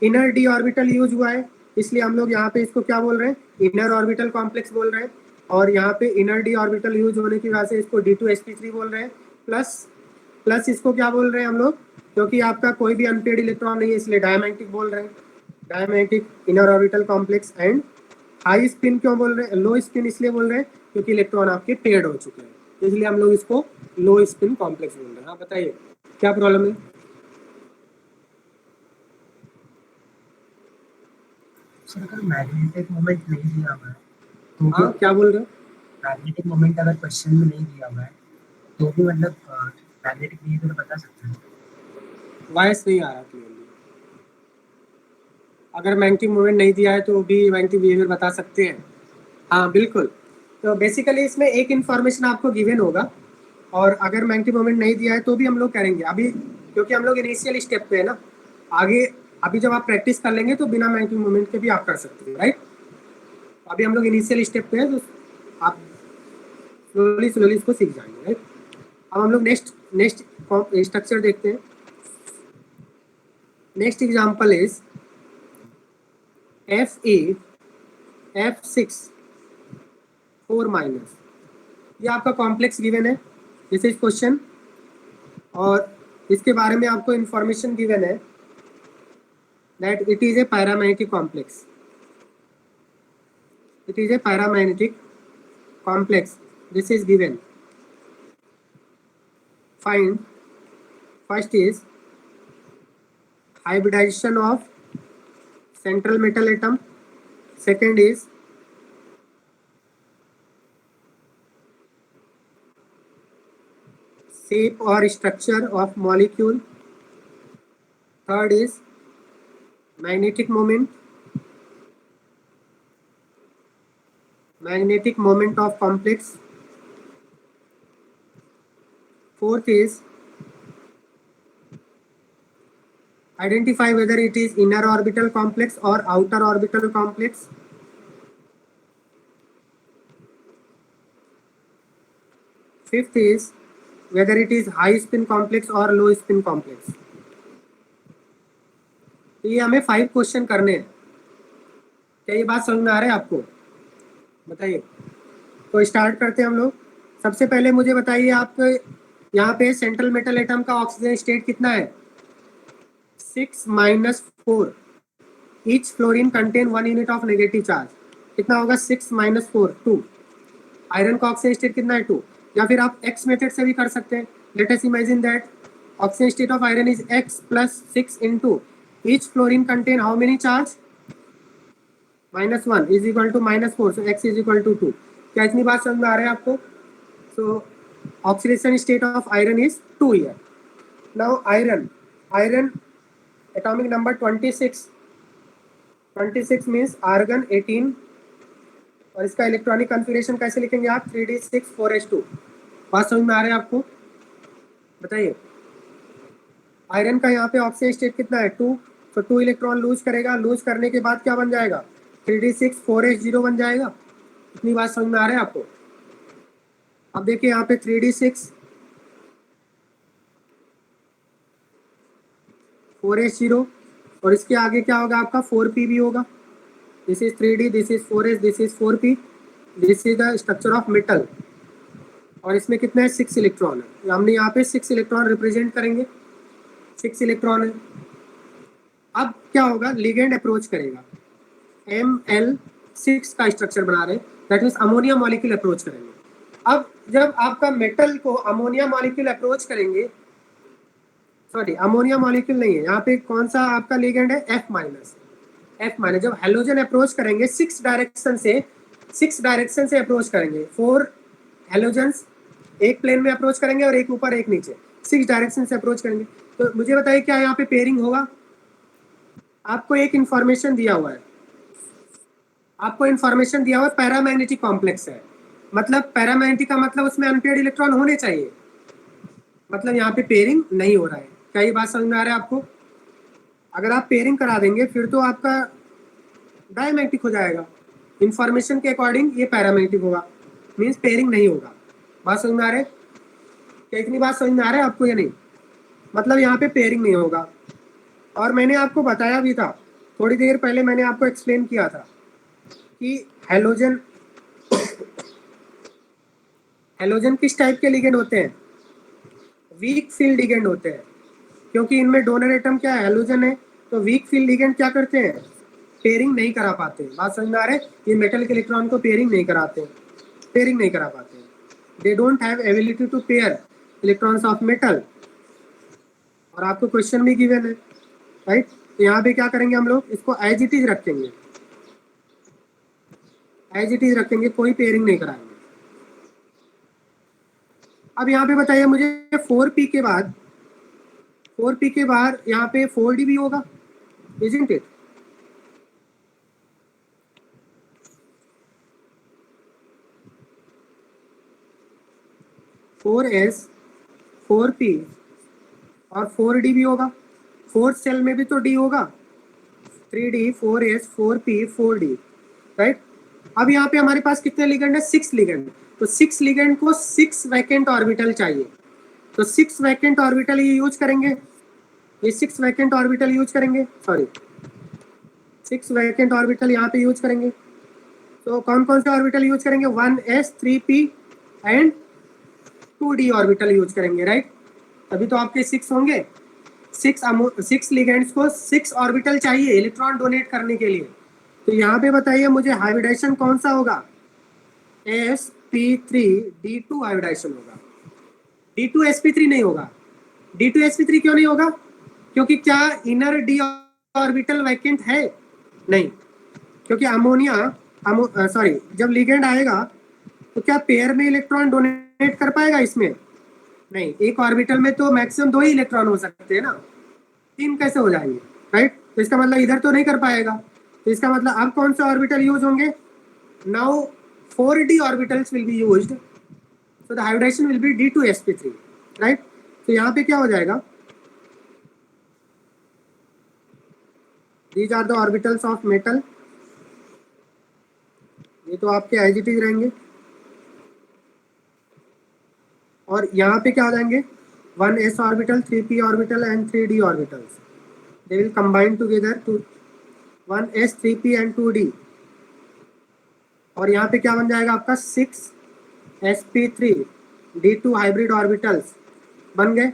[SPEAKER 1] इनर डी ऑर्बिटल यूज हुआ है, इसलिए हम लोग यहाँ पे इसको क्या बोल रहे हैं? इनर ऑर्बिटल कॉम्प्लेक्स बोल रहे हैं। और यहाँ पे इनर डी ऑर्बिटल यूज होने की वजह से इसको D2sp3 बोल रहे हैं। प्लस इसको क्या बोल रहे हैं हम लोग? क्योंकि आपका कोई भी अनपेयर्ड इलेक्ट्रॉन नहीं है, इसलिए डायमैग्नेटिक बोल रहे हैं। Diamagnetic inner orbital complex. And high spin क्यों बोल रहे हैं? लो स्पिन इसलिए बोल रहे हैं क्योंकि इलेक्ट्रॉन आपके पेयर्ड हो चुके हैं, इसलिए हम लोग इसको लो स्पिन कॉम्प्लेक्स बोल रहे हैं। हाँ बताइए क्या प्रॉब्लम है?
[SPEAKER 3] सर अगर मैग्नेटिक मोमेंट नहीं दिया हुआ है तो
[SPEAKER 1] हाँ क्या बोल रहे हो?
[SPEAKER 3] मैग्नेटिक मोमेंट अगर क्वेश्चन में नहीं दिया हुआ है तो भी मतलब मैग्नेटिक बिहेवियर बता सकते हैं?
[SPEAKER 1] वॉइस नहीं आ रहा क्लियरली। अगर मैग्नेटिक मोमेंट नहीं दिया है तो भी मैग्नेटिक बिहेवियर बता सकते हैं। हाँ बिल्कुल। तो बेसिकली इसमें एक इन्फॉर्मेशन आपको गिवन होगा, और अगर मैग्नेटिक मोमेंट नहीं दिया है तो भी हम लोग करेंगे अभी, क्योंकि हम लोग इनिशियल स्टेप पे है ना। आगे अभी जब आप प्रैक्टिस कर लेंगे तो बिना मैग्नेटिक मोमेंट के भी आप कर सकते हो, राइट? अभी हम लोग इनिशियल स्टेप पे है, तो आप स्लोली इसको सीख जाएंगे, राइट? अब हम लोग नेक्स्ट स्ट्रक्चर देखते हैं। Next example is Fe F6 4-। ये आपका कॉम्प्लेक्स गिवन है, दिस इज क्वेश्चन, और इसके बारे में आपको इंफॉर्मेशन गिवन है that it is a paramagnetic complex. It is a paramagnetic complex. This is given. Find first is hybridization of central metal atom. Second is shape or structure of molecule. Third is magnetic moment of complex. Fourth is identify whether it is inner orbital complex or outer orbital complex. Fifth is whether it is high spin complex or low spin complex. ये हमें 5 क्वेश्चन करने हैं। क्या ये बात समझ में आ रहा है आपको? बताइए। तो स्टार्ट करते हैं हम लोग। सबसे पहले मुझे बताइए, आपके यहाँ पे सेंट्रल मेटल एटम का ऑक्सीजन स्टेट कितना है? 6-4। Each fluorine contain 1 unit of negative charge. कितना होगा? 6-4 2। आयरन का ऑक्सीजन स्टेट कितना है? 2। या फिर आप एक्स मेथड से भी कर सकते हैं। Let us imagine that oxygen state of iron is x + 6 into each fluorine contain how many charge? -1 is equal to -4, so x is equal to 2। क्या इतनी बात समझ में आ रहा है आपको? So oxidation state of iron is 2 here. Now iron atomic number 26 means argon 18, और इसका इलेक्ट्रॉनिक कॉन्फ़िगरेशन कैसे लिखेंगे आप? 3d6 4s2। बात समझ में आ रहा है आपको? बताइए। आयरन का यहाँ पे ऑक्सीजन स्टेट कितना है? 2। तो 2 इलेक्ट्रॉन लूज करेगा। लूज करने के बाद क्या बन जाएगा? 3d6 4s0 बन जाएगा। इतनी बात समझ में आ रहा है आपको? अब देखिए यहाँ पे 3d6 4s0, और इसके आगे क्या होगा आपका? 4p भी होगा। This is 3d, this is 4s, this is 4p। This is the structure of metal. और इसमें कितने हैं? 6 इलेक्ट्रॉन है। हमने यहाँ पे 6 इलेक्ट्रॉन रिप्रेजेंट करेंगे। 6 इलेक्ट्रॉन है। अब क्या होगा? लिगेंड अप्रोच करेगा। Ml6 का स्ट्रक्चर बना रहे, that means ammonia molecule approach करेंगे। अब जब आपका मेटल को अमोनिया मॉलिक्यूल अप्रोच करेंगे, सॉरी अमोनिया मॉलिक्यूल नहीं है, यहाँ पे कौन सा आपका लिगेंड है? F-। जब हेलोजन अप्रोच करेंगे 6 डायरेक्शन से अप्रोच करेंगे। 4 हेलोजन्स एक प्लेन में अप्रोच करेंगे और एक ऊपर एक नीचे, 6 डायरेक्शन से अप्रोच करेंगे। तो मुझे बताइए क्या यहाँ पे पेयरिंग होगा? आपको एक इंफॉर्मेशन दिया हुआ है, पैरामैग्नेटिक कॉम्प्लेक्स है। मतलब पैरामैग्नेटिक का मतलब उसमें अनपेयर्ड इलेक्ट्रॉन होने चाहिए। मतलब यहाँ पे पेयरिंग नहीं हो रहा है। क्या ये बात समझ में आ रहा है आपको? अगर आप पेयरिंग करा देंगे फिर तो आपका डायमैग्नेटिक हो जाएगा। इंफॉर्मेशन के अकॉर्डिंग ये पैरामैग्नेटिक होगा, मीन्स पेयरिंग नहीं होगा। बात समझ में आ रहा है? क्या इतनी बात समझ में आ रहा है आपको या नहीं? मतलब यहाँ पे पेयरिंग नहीं होगा। और मैंने आपको बताया भी था, थोड़ी देर पहले मैंने आपको एक्सप्लेन किया था कि हेलोजन किस टाइप के लिगेंड होते हैं? वीक फील्ड लिगेंड होते हैं, क्योंकि इनमें डोनर एटम क्या है? हेलोजन है। तो वीक फील्ड लिगेंड क्या करते हैं? पेयरिंग नहीं करा पाते। बात समझ में आ रहा है? ये मेटल के इलेक्ट्रॉन को पेयरिंग नहीं करा पाते। They don't have ability to pair electrons of metal. और आपको क्वेश्चन भी गिवन है, राइट? तो यहाँ पे क्या करेंगे हम लोग? इसको एज इट इज रखेंगे, कोई पेयरिंग नहीं कराएंगे। अब यहाँ पे बताइए मुझे 4p के बाद यहाँ पे 4d भी होगा, isn't it? (4s, 4p और 4d भी होगा। 4th सेल में भी तो d होगा। 3d, 4s, 4p, 4d, right? अब यहाँ पे हमारे पास कितने लिगेंड है? 6 लिगेंड। तो 6 लिगेंड को 6 वैकेंट ऑर्बिटल चाहिए। तो 6 वैकेंट ऑर्बिटल ये यूज करेंगे। ये 6 वैकेंट ऑर्बिटल यूज करेंगे, सॉरी 6 वैकेंट ऑर्बिटल यहाँ पे यूज करेंगे। तो कौन कौन से ऑर्बिटल यूज करेंगे? 1s, 3p and 2d orbital use करेंगे, राइट? तभी तो आपके 6 होंगे। 6 लिगेंड्स को 6 ऑर्बिटल चाहिए इलेक्ट्रॉन डोनेट करने के लिए। तो यहाँ पे बताइए मुझे हाइब्रिडाइजेशन कौन सा होगा? sp3d2 हाइब्रिडाइजेशन होगा। d2sp3 नहीं होगा। d2sp3 क्यों नहीं होगा? क्योंकि क्या इनर d ऑर्बिटल वैकेंट है? नहीं, क्योंकि जब लिगेंड आएगा तो क्या पेयर में इलेक्ट्रॉन डोनेट कर पाएगा इसमें? नहीं। एक ऑर्बिटल में तो मैक्सिमम 2 ही इलेक्ट्रॉन हो सकते हैं ना, 3 कैसे हो जाएंगे, राइट? तो इसका मतलब इधर तो नहीं कर पाएगा, तो इसका मतलब अब कौन से ऑर्बिटल यूज होंगे? Now 4d orbitals will be used, so the hybridization will be D2sp3, right? तो यहाँ पे क्या हो जाएगा, these are the orbitals of metal, ये तो आपके एज इट इज रहेंगे, और यहाँ पे क्या हो जाएंगे, 1s orbital, 3p orbital and 3d orbitals, they will combine together to 1s 3p and 2d, और यहाँ पे क्या बन जाएगा आपका 6sp3 d2 हाइब्रिड ऑर्बिटल्स बन गए।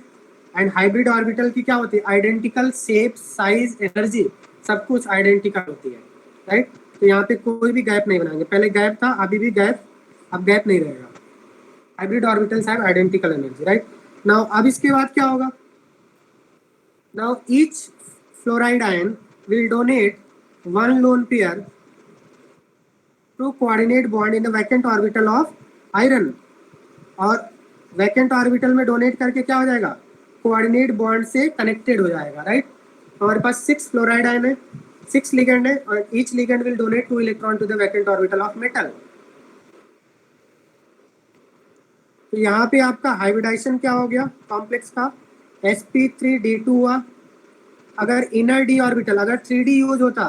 [SPEAKER 1] एंड हाइब्रिड ऑर्बिटल की क्या होती है, आइडेंटिकल शेप, साइज, एनर्जी सब कुछ आइडेंटिकल होती है, राइट? तो यहाँ पे कोई भी गैप नहीं बनाएंगे, पहले गैप था, अभी भी गैप, अब गैप नहीं रहेगा। Hybrid orbitals have identical energy, right? Now अब इसके बाद क्या होगा, now each fluoride ion will donate one lone pair to coordinate bond in the vacant orbital of iron, और वैकेंट ऑर्बिटल में डोनेट करके क्या हो जाएगा, कोऑर्डिनेट बॉन्ड से कनेक्टेड हो जाएगा, राइट? हमारे पास 6 फ्लोराइड आयन है, 6 लिगेंड है, और each ligand will donate 2 electron to the vacant orbital of metal. तो यहाँ पे आपका हाइब्रिडाइजेशन क्या हो गया कॉम्प्लेक्स का, sp3d2 हुआ। अगर इनर डी ऑर्बिटल, अगर 3d यूज होता,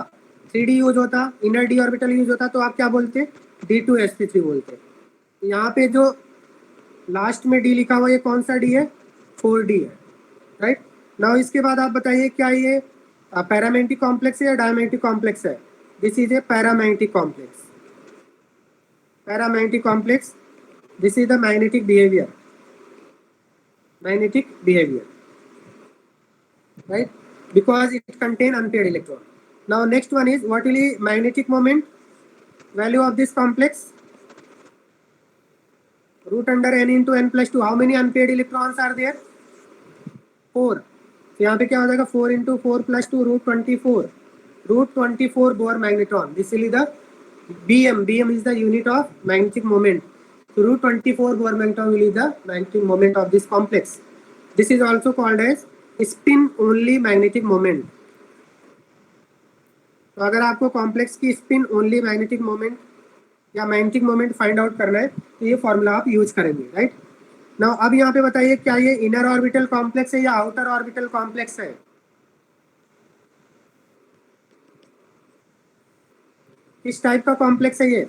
[SPEAKER 1] 3d यूज होता, इनर डी ऑर्बिटल यूज होता, तो आप क्या बोलते, D2sp3 बोलते। तो यहाँ पे जो लास्ट में डी लिखा हुआ ये कौन सा डी है, 4d है, राइट? नाउ इसके बाद आप बताइए क्या ये पैरामेंटिक कॉम्प्लेक्स है या डायमेंटिक कॉम्प्लेक्स है? This is a paramagnetic complex, paramagnetic complex, this is the magnetic behaviour, magnetic behavior, right? Because it contain unpaired electron. Now next one is, what will be magnetic moment value of this complex? Root under n into n plus 2. How many unpaired electrons are there? 4. तो यहाँ पे क्या हो जाएगा, 4 into 4 plus 2 root 24. Root 24 Bohr magnetron. This will be the BM. BM is the unit of magnetic moment. So root 24 Bohr magnetron will be the magnetic moment of this complex. This is also called as spin only magnetic moment. तो अगर आपको कॉम्प्लेक्स की स्पिन ओनली मैग्नेटिक मोमेंट या मैग्नेटिक मोमेंट फाइंड आउट करना है, तो ये फॉर्मूला आप यूज करेंगे, राइट? नाउ अब यहाँ पे बताइए क्या ये इनर ऑर्बिटल कॉम्प्लेक्स है या आउटर ऑर्बिटल कॉम्प्लेक्स है? किस टाइप का कॉम्प्लेक्स है ये?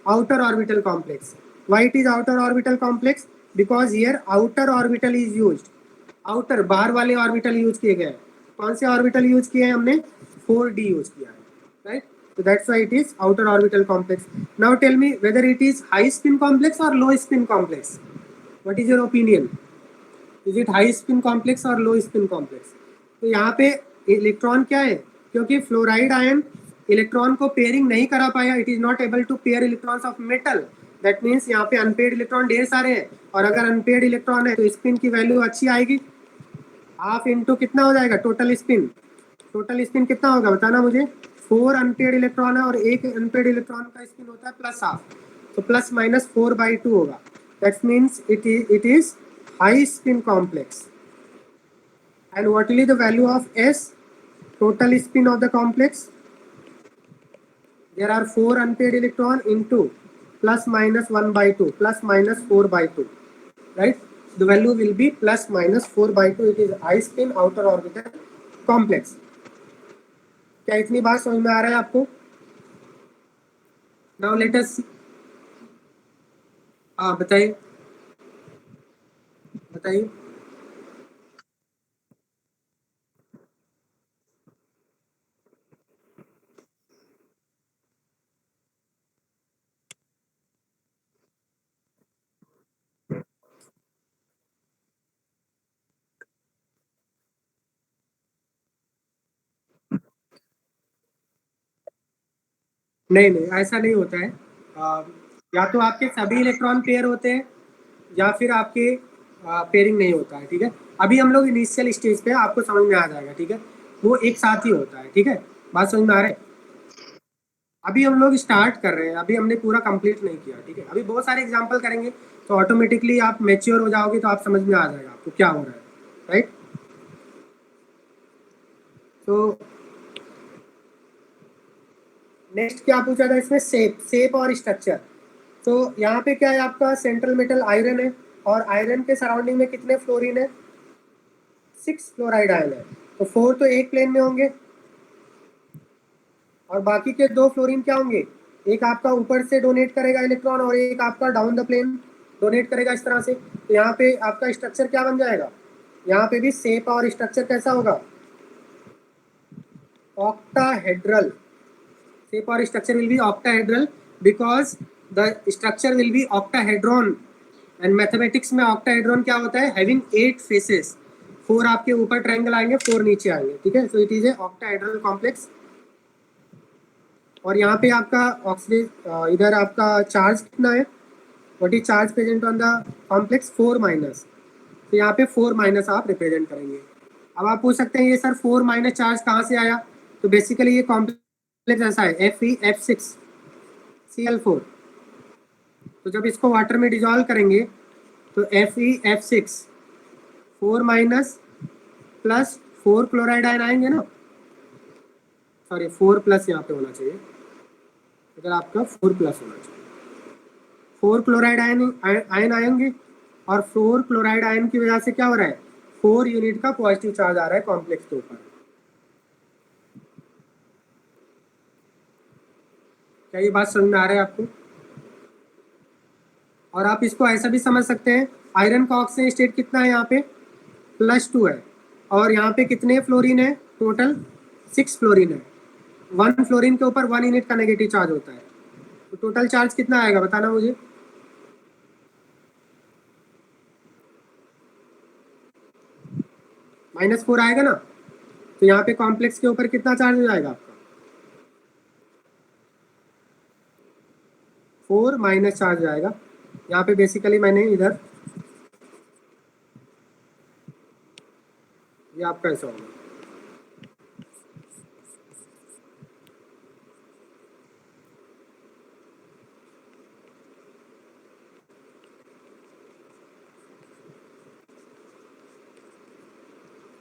[SPEAKER 1] Outer orbital complex. Why it is outer orbital complex? Because here outer orbital is used, outer बाहर वाले ऑर्बिटल यूज किए गए। कौन से ऑर्बिटल यूज किए हैं हमने? 4d यूज किया है, right? So that's why it is outer orbital complex. Now tell me whether it is high spin complex or low spin complex. What is your opinion? Is it high spin complex or low spin complex? तो यहाँ पे इलेक्ट्रॉन क्या है, क्योंकि फ्लोराइड आयन इलेक्ट्रॉन को पेयरिंग नहीं करा पाया, it is not able to pair electrons of metal, that means यहाँ पे अनपेयर्ड इलेक्ट्रॉन ढेर सारे हैं, और अगर अनपेयर्ड इलेक्ट्रॉन है तो स्पिन की वैल्यू अच्छी आएगी। हाफ इंटू कितना हो जाएगा टोटल स्पिन? टोटल स्पिन कितना होगा बताना मुझे। 4 अनपेयर्ड इलेक्ट्रॉन है और एक अनपेयर्ड इलेक्ट्रॉन का स्पिन होता है प्लस हाफ, तो प्लस माइनस 4/2 होगा, that means it is high spin complex. And what will be the value of S, total spin of the complex? There are 4 unpaired electron into plus minus 1/2 plus minus 4/2, right? The value will be plus minus 4/2. It is high spin outer orbital complex. क्या इतनी बात समझ में आ रहा है आपको? Now let us see. बताइए बताइए। नहीं नहीं, ऐसा नहीं होता है। या तो आपके सभी इलेक्ट्रॉन पेयर होते हैं या फिर आपके पेयरिंग नहीं होता है, ठीक है? अभी हम लोग इनिशियल स्टेज पे, आपको समझ में आ जाएगा, ठीक है? वो एक साथ ही होता है, ठीक है? बात समझ में आ रहा है? अभी हम लोग स्टार्ट कर रहे हैं, अभी हमने पूरा कंप्लीट नहीं किया, ठीक है? अभी बहुत सारे एग्जांपल करेंगे तो ऑटोमेटिकली आप मैच्योर हो जाओगे, तो आप समझ में आ जाएगा आपको क्या हो रहा है, राइट? तो नेक्स्ट क्या पूछा था इसमें, शेप और स्ट्रक्चर। तो यहाँ पे क्या है आपका, सेंट्रल मेटल आयरन है, और आयरन के सराउंडिंग में कितने फ्लोरीन है, 6 फ्लोराइड आयन है। तो 4 तो एक प्लेन में होंगे, और बाकी के 2 फ्लोरीन क्या होंगे, एक आपका ऊपर से डोनेट करेगा इलेक्ट्रॉन और एक आपका डाउन द प्लेन डोनेट करेगा इस तरह से। तो यहाँ पे आपका स्ट्रक्चर क्या बन जाएगा, यहाँ पे भी शेप और स्ट्रक्चर कैसा होगा, ऑक्टाहेड्रल। शेप और structure will B octahedral because the structure will B octahedron. And mathematics में ऑक्टाहेड्रॉन क्या होता है, हैविंग 8 फेसेस, 4 आपके ऊपर ट्रायंगल आएंगे, 4 नीचे आएंगे, ठीक है। So it is a octahedral complex. और यहाँ पे आपका ऑक्सीजन, इधर आपका चार्ज कितना है, what is charge present on the complex, 4 minus. तो यहाँ पे 4 माइनस आप रिप्रेजेंट करेंगे। अब आप पूछ सकते हैं ये सर 4 माइनस चार्ज कहाँ से आया, तो बेसिकली ये कॉम्प्लेक्स ऐसा है FeF6Cl4। तो जब इसको वाटर में डिजॉल्व करेंगे तो FeF6 4 minus plus 4 chloride ion आएंगे ना, सॉरी 4 प्लस यहाँ पे होना चाहिए, इधर आपका 4 प्लस होना चाहिए। 4 क्लोराइड आयन आएंगे, और 4 क्लोराइड आयन की वजह से क्या हो रहा है, 4 यूनिट का पॉजिटिव चार्ज आ रहा है कॉम्प्लेक्स के ऊपर। क्या ये बात समझ में आ रहा है आपको? और आप इसको ऐसा भी समझ सकते हैं, आयरन का ऑक्सीजन स्टेट कितना है यहाँ पे, +2 है, और यहाँ पे कितने फ्लोरीन है, टोटल 6 फ्लोरीन है। 1 फ्लोरीन के ऊपर 1 यूनिट का नेगेटिव चार्ज होता है। तो टोटल चार्ज कितना आएगा बताना मुझे, -4 आएगा ना। तो यहाँ पे कॉम्प्लेक्स के ऊपर कितना चार्ज हो जाएगा आपका, 4 माइनस चार्ज आएगा। यहाँ पे बेसिकली मैंने इधर ये आपका ऐसा होगा,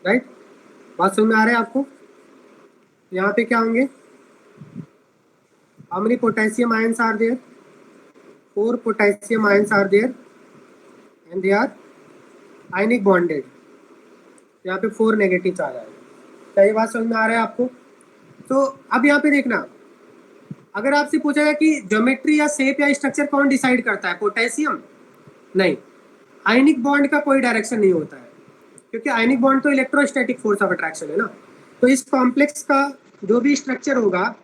[SPEAKER 1] राइट। बात समझ में आ रहा है आपको? यहाँ पे क्या होंगे, how many potassium ions are there, 4 potassium ions are there and they are ionic bonded. यहाँ पे 4 नेगेटिव चार्ज आएगा। क्या ये बात समझ में आ रहा है आपको? तो अब यहाँ पे देखना, अगर आपसे पूछा जाए कि ज्योमेट्री या शेप या स्ट्रक्चर कौन डिसाइड करता है, पोटेशियम? नहीं, आयनिक बॉन्ड का कोई डायरेक्शन नहीं होता है, क्योंकि आयनिक बॉन्ड तो इलेक्ट्रोस्टैटिक फोर्स ऑफ अट्रैक्शन है ना। तो इस कॉम्प्लेक्स का जो भी स्ट्रक्चर होगा,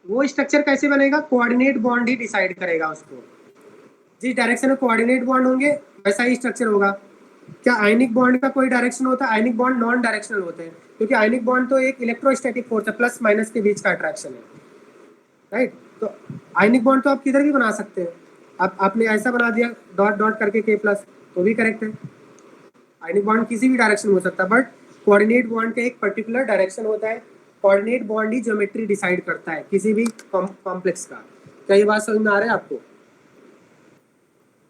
[SPEAKER 1] वो स्ट्रक्चर कैसे बनेगा, कोऑर्डिनेट बॉन्ड ही डिसाइड करेगा उसको। जिस डायरेक्शन में कोऑर्डिनेट बॉन्ड होंगे वैसा ही स्ट्रक्चर होगा। क्या आयनिक बॉन्ड का कोई डायरेक्शन होता है? आयनिक बॉन्ड नॉन डायरेक्शनल होते हैं, क्योंकि आयनिक बॉन्ड तो एक इलेक्ट्रोस्टैटिक फोर्स है, प्लस माइनस के बीच का अट्रैक्शन है, राइट। तो आयनिक बॉन्ड तो आप किधर भी बना सकते हैं। आपने ऐसा बना दिया डॉट डॉट करके K+, तो भी करेक्ट है। आयनिक बॉन्ड किसी भी डायरेक्शन में हो सकता है, बट कोऑर्डिनेट बॉन्ड का एक पर्टिकुलर डायरेक्शन होता है। कोऑर्डिनेट बॉन्ड ही ज्योमेट्री डिसाइड करता है किसी भी कॉम्प्लेक्स का। क्या ये बात समझ में आ रहा है आपको?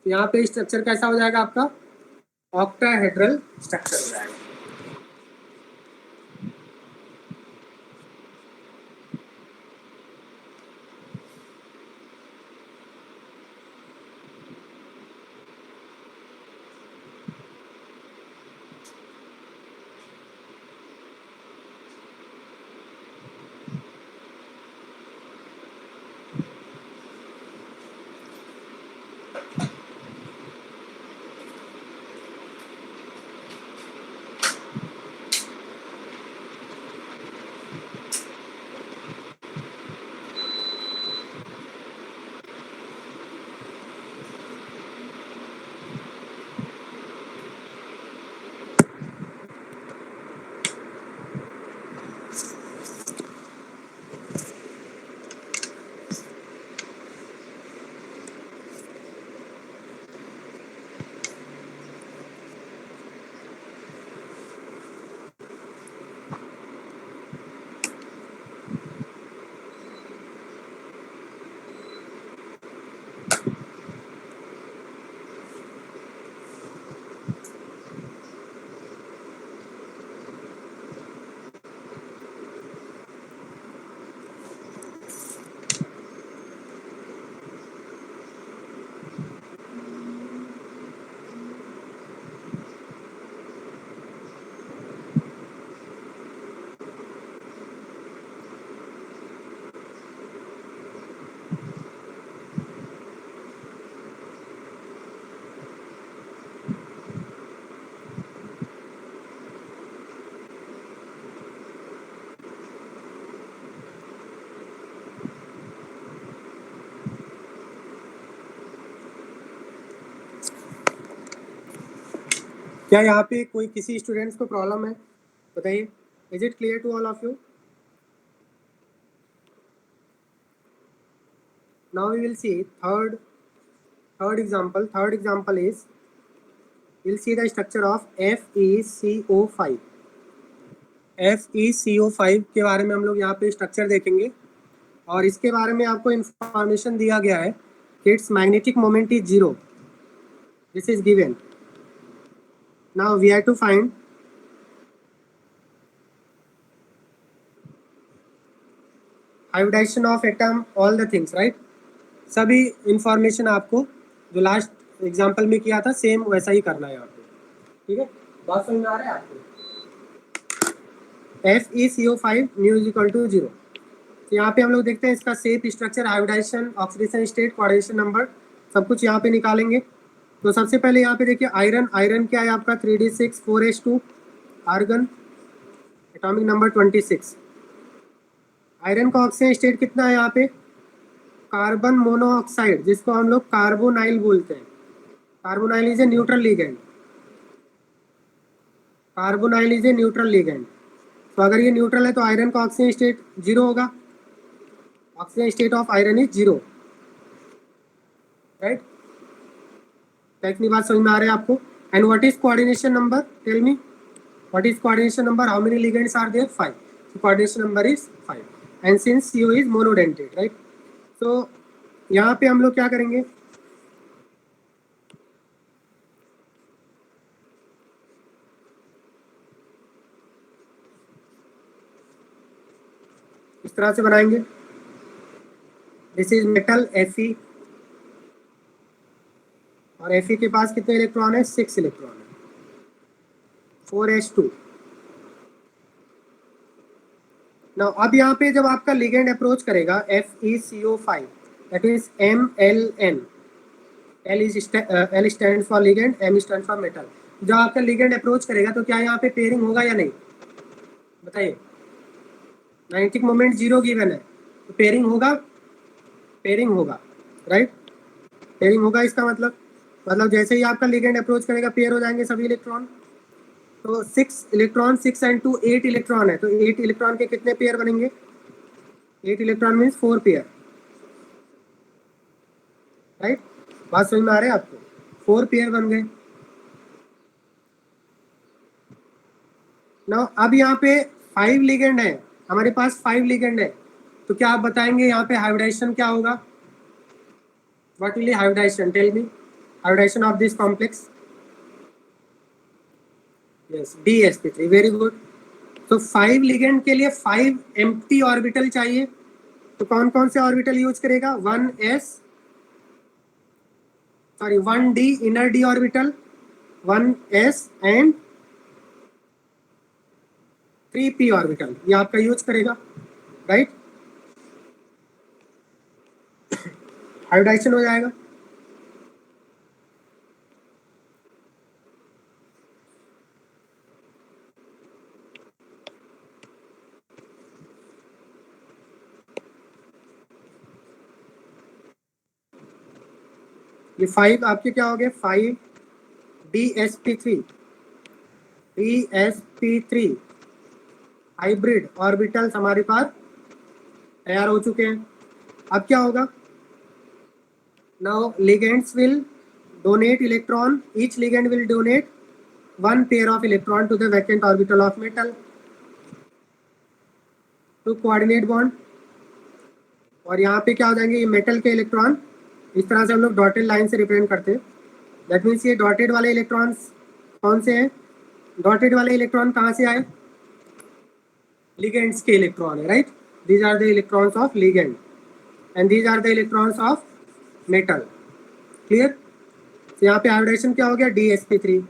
[SPEAKER 1] तो यहाँ पे स्ट्रक्चर कैसा हो जाएगा आपका, ऑक्टाहेड्रल स्ट्रक्चर हो जाएगा। क्या यहाँ पे कोई किसी स्टूडेंट्स को प्रॉब्लम है? बताइए, is it clear to all of you? Now we will see third example is, we'll see the structure of FeCO5. FeCO5 के बारे में हम लोग यहाँ पे स्ट्रक्चर देखेंगे और इसके बारे में आपको इंफॉर्मेशन दिया गया है कि it's magnetic moment is 0. This is given. Now we have to find hybridization of atom, all the things, right. सभी इंफॉर्मेशन आपको जो लास्ट एग्जांपल में किया था सेम वैसा ही करना है यहाँ पे. ठीक है, बात समझ में आ रहा है आपको? FeCO5 mu is equal to 0. तो यहाँ पे हम लोग देखते हैं इसका shape, structure, hybridization, oxidation state, coordination number, सब कुछ यहाँ पे निकालेंगे. तो सबसे पहले यहाँ पे देखिए आयरन क्या है आपका 3d6 4s2. Argon atomic number 26. Iron का ऑक्सीजन स्टेट कितना है यहाँ पे? कार्बन मोनोऑक्साइड, जिसको हम लोग कार्बोनाइल बोलते हैं. Carbonyl is a neutral ligand. Carbonyl is a neutral ligand. तो अगर ये न्यूट्रल है तो आयरन का ऑक्सीजन स्टेट 0 होगा. Oxygen state of iron is 0, right. क्या इतनी बात समझ में आ रहा है आपको? And what is coordination number? Tell me, what is coordination number? How many ligands are there? 5. So coordination number is 5. And since CO is monodentate, right? So यहाँ पे हम लोग क्या करेंगे? इस तरह से बनाएंगे. दिस इज मेटल Fe और Fe के पास कितने इलेक्ट्रॉन है? 6 इलेक्ट्रॉन है. 4s2. Now, अब यहाँ पे जब आपका लिगेंड अप्रोच करेगा FeCO5, that is MLN. L stand for ligand, M stand for metal. जब आपका लिगेंड अप्रोच करेगा तो क्या यहाँ पे पेयरिंग होगा या नहीं? बताइए. मैग्नेटिक मोमेंट 0 गिवन है तो पेयरिंग होगा? पेयरिंग होगा, राइट. पेयरिंग होगा. इसका मतलब जैसे ही आपका लिगेंड अप्रोच करेगा पेयर हो जाएंगे सभी इलेक्ट्रॉन. तो 6 इलेक्ट्रॉन, 6 and 2 8 इलेक्ट्रॉन है. तो 8 इलेक्ट्रॉन के कितने पेयर बनेंगे? 8 इलेक्ट्रॉन मीन्स 4 पेयर, राइट. बात समझ में आ रहा है आपको? 4 पेयर बन गए. नाउ अब यहाँ पे 5 लिगेंड है, हमारे पास 5 लिगेंड है. तो क्या आप बताएंगे यहाँ पे हाइब्रिडाइजेशन क्या होगा? What will be hybridization? Tell me, hybridization of this complex. Yes, DsP3. Very good. तो 5 लिगेंड के लिए 5 एम्प्टी ऑर्बिटल चाहिए. तो कौन कौन से ऑर्बिटल यूज करेगा? 1d inner d orbital, 1s and 3p orbital, ये आपका यूज करेगा, राइट. हाइब्रिडाइजेशन हो जाएगा. ये 5 आपके क्या हो गए? 5 DsP3 हाइब्रिड ऑर्बिटल्स हमारे पास तैयार हो चुके हैं. अब क्या होगा? Now ligands will donate electron. Each ligand will donate 1 pair of electron to the vacant orbital of metal to coordinate bond. और यहाँ पे क्या हो जाएंगे? ये मेटल के इलेक्ट्रॉन इस तरह से हम लोग डॉटेड लाइन से रिप्रेजेंट करते हैं. दैट मीन्स ये डॉटेड वाले इलेक्ट्रॉन्स कौन से हैं? डॉटेड वाले इलेक्ट्रॉन कहाँ से आए? लिगेंड्स के इलेक्ट्रॉन है, right. These are the electrons of ligand and these are the electrons of metal. Clear. तो यहाँ पे हाइब्रिडेशन क्या हो गया? DsP3.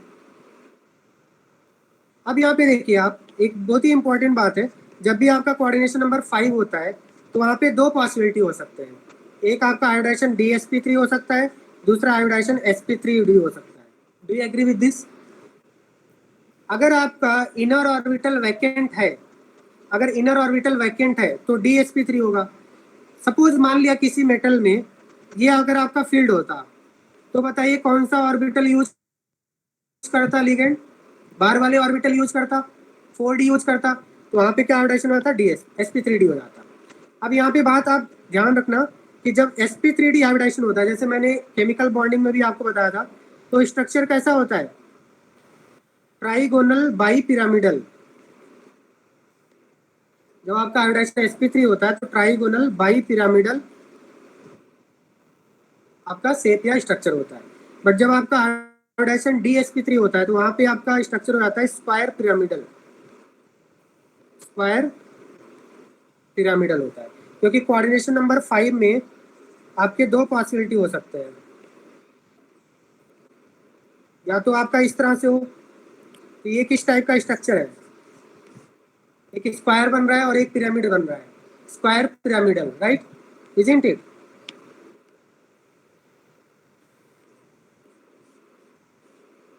[SPEAKER 1] अब यहाँ पे देखिए आप, एक बहुत ही इंपॉर्टेंट बात है, जब भी आपका कोऑर्डिनेशन नंबर 5 होता है तो वहाँ पे 2 पॉसिबिलिटी हो सकते हैं. एक आपका हाइब्रिडेशन DsP3 हो सकता है, दूसरा हाइब्रिडेशन sp3d हो सकता है. Do you agree with this? अगर आपका इनर ऑर्बिटल वैकेंट है, तो DsP3 होगा. सपोज मान लिया किसी मेटल में ये अगर आपका फील्ड होता तो बताइए कौन सा ऑर्बिटल यूज करता लिगेंड, बार वाले ऑर्बिटल यूज करता, 4D यूज करता, तो वहाँ पे क्या हाइब्रिडाइजेशन होता, sp3d हो जाता। अब यहाँ पे बात आप ध्यान रखना कि जब sp3d हाइब्रिडाइजेशन होता है, जैसे मैंने केमिकल बॉन्डिंग में भी आपको बताया था, तो स्ट्रक्चर कैसा होता है, ट्राइगोनल बाई पिरामिडल। जब आपका हाइब्रिडाइजेशन sp3 होता है तो ट्राइगोनल बाई पिरामिडल आपका शेप या स्ट्रक्चर होता है। बट जब आपका हाइब्रिडाइजेशन dsp3 होता है तो वहां पे आपका स्ट्रक्चर हो जाता है स्क्वायर पिरामिडल, स्क्वायर पिरामिडल होता है। क्योंकि कोऑर्डिनेशन नंबर 5 में आपके दो पॉसिबिलिटी हो सकते हैं, या तो आपका इस तरह से हो, तो ये किस टाइप का स्ट्रक्चर है, एक स्क्वायर बन रहा है और एक पिरामिड बन रहा है, square pyramidal, right, isn't it.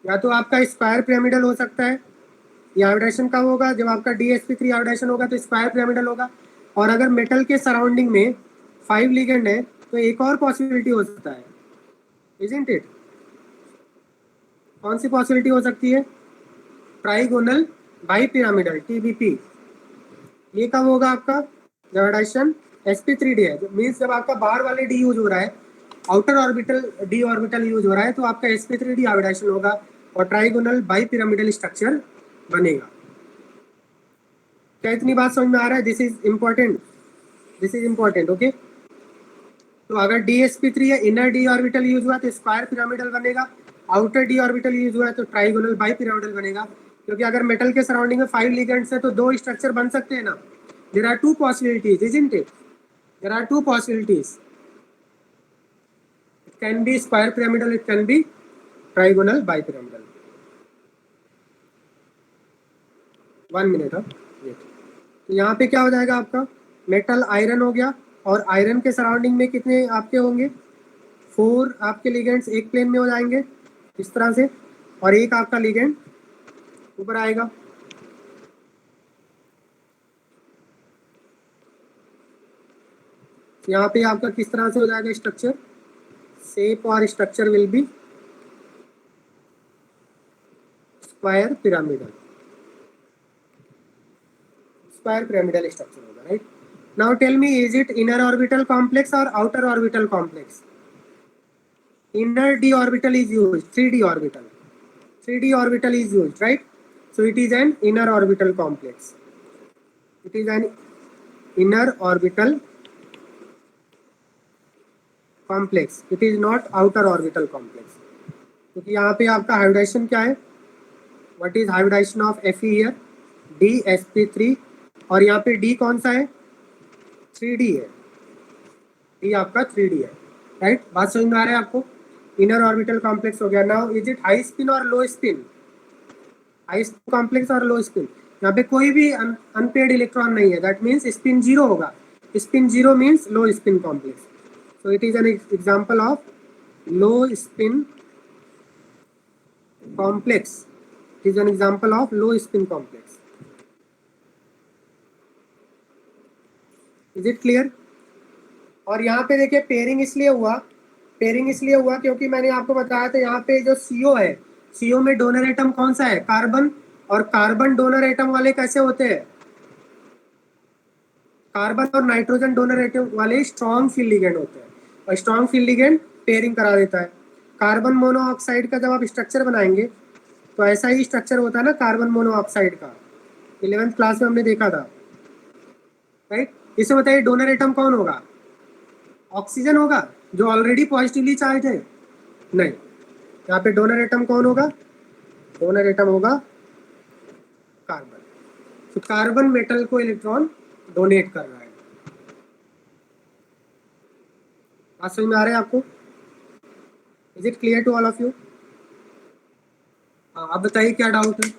[SPEAKER 1] या तो आपका स्क्वायर पिरामिडल हो सकता है, ये हाइब्रिडाइजेशन कब होगा, जब आपका dsp3 हाइब्रिडाइजेशन होगा तो स्क्वायर पिरामिडल होगा। और अगर मेटल के सराउंडिंग में 5 लिगेंड है तो एक और पॉसिबिलिटी हो सकता है, इजंट इट। कौन सी पॉसिबिलिटी हो सकती है, ट्राइगोनल बाई पिरामिडल, TBP। ये कब होगा आपका, जब हाइब्रिडाइजेशन sp3d है, मीन्स जब आपका बाहर वाले d यूज हो रहा है, outer orbital d orbital use हो रहा है, तो आपका sp3d हाइब्रिडाइजेशन होगा और ट्राइगोनल बाई पिरामिडल स्ट्रक्चर बनेगा। क्या इतनी बात समझ में आ रहा है, this is important, this is important, okay. तो अगर dsp3 है, इनर d ऑर्बिटल यूज हुआ तो स्क्वायर पिरामिडल बनेगा, आउटर d ऑर्बिटल यूज हुआ है तो ट्राइगोनल बाई पिरामिडल बनेगा। क्योंकि अगर मेटल के सराउंडिंग में 5 लिगेंड्स है तो दो स्ट्रक्चर बन सकते हैं ना, there are two possibilities, isn't it, there are two possibilities, it can be square pyramidal, it can be trigonal bipyramidal. 1 minute अब, तो यहाँ पे क्या हो जाएगा आपका, मेटल आयरन हो गया, और आयरन के सराउंडिंग में कितने आपके होंगे, 4 आपके लिगेंड्स एक प्लेन में हो जाएंगे इस तरह से, और एक आपका लिगेंड ऊपर आएगा। यहाँ पे आपका किस तरह से हो जाएगा स्ट्रक्चर, शेप और structure will be square pyramidal, square pyramidal structure होगा, right. Now tell me, is it inner orbital complex और outer orbital complex. inner d orbital is used, 3d orbital, 3d orbital is used, right. So it is an inner orbital complex, it is an inner orbital complex, it is not outer orbital complex। क्योंकि यहाँ पे आपका हाइब्रिडाइजेशन क्या है, what is hybridization of Fe here, dsp3, और यहाँ पे d कौन सा है, 3d है, d आपका 3d है, राइट। बात समझ में आ रहा है आपको, इनर ऑर्बिटल कॉम्प्लेक्स हो गया। Now is it high spin और low spin, high spin complex और लो स्पिन, यहाँ पे कोई भी अनपेड इलेक्ट्रॉन नहीं है, दैट मीन्स स्पिन जीरो होगा, spin zero means low spin complex. So it is an example of low spin complex, it is an example of low spin complex. Is it clear. और यहाँ पे देखिए पेयरिंग इसलिए हुआ, पेयरिंग इसलिए हुआ क्योंकि मैंने आपको बताया था यहाँ पे जो CO है, CO में डोनर एटम कौन सा है, कार्बन, और कार्बन डोनर एटम वाले कैसे होते हैं, कार्बन और नाइट्रोजन डोनर एटम वाले स्ट्रॉन्ग फील्ड लिगेंड होते हैं, और स्ट्रॉन्ग फील्ड लिगेंड पेयरिंग करा देता है। कार्बन मोनोऑक्साइड का जब आप स्ट्रक्चर बनाएंगे तो ऐसा ही स्ट्रक्चर होता है ना कार्बन मोनोऑक्साइड का, 11th क्लास में हमने देखा था, राइट। इसे बताइए डोनर एटम कौन होगा, ऑक्सीजन होगा जो ऑलरेडी पॉजिटिवली चार्ज है, नहीं, यहाँ पे डोनर एटम कौन होगा, डोनर एटम होगा कार्बन। तो कार्बन मेटल को इलेक्ट्रॉन डोनेट कर रहा है। बात समझ में आ रहा है आपको, is it clear to all of you. आप बताइए क्या डाउट है।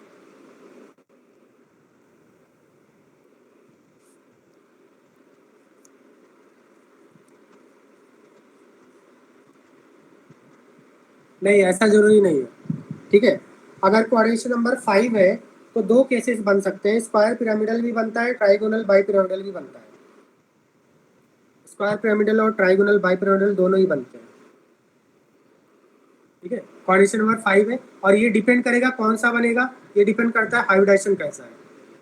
[SPEAKER 1] नहीं, ऐसा जरूरी नहीं है, ठीक है। अगर कोऑर्डिनेशन नंबर 5 है तो दो केसेस बन सकते हैं, स्क्वायर पिरामिडल भी बनता है, ट्राइगोनल बाई पिरामिडल भी बनता है, स्क्वायर पिरामिडल और ट्राइगोनल बाई पिरामिडल दोनों ही बनते हैं। ठीक है, कोऑर्डिनेशन नंबर 5 है और ये डिपेंड करेगा कौन सा बनेगा, ये डिपेंड करता है हाइब्रिडाइजेशन कैसा है।